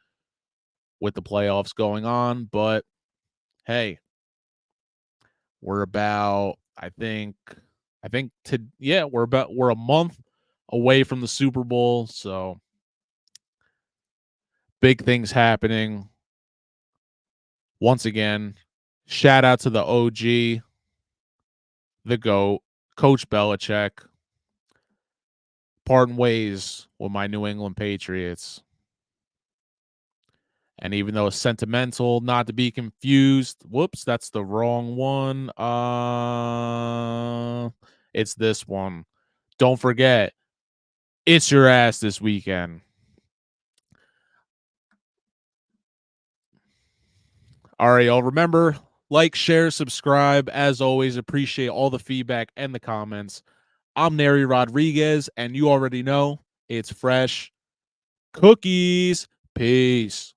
with the playoffs going on. But hey, we're about, we're a month away from the Super Bowl. So big things happening. Once again, shout out to the OG, the GOAT, Coach Belichick. Parting ways with my New England Patriots. And even though it's sentimental, not to be confused. Whoops, that's the wrong one. It's this one. Don't forget, it's your ass this weekend. All right, y'all. Remember, like, share, subscribe. As always, appreciate all the feedback and the comments. I'm Nery Rodriguez, and you already know it's Fresh Cookies. Peace.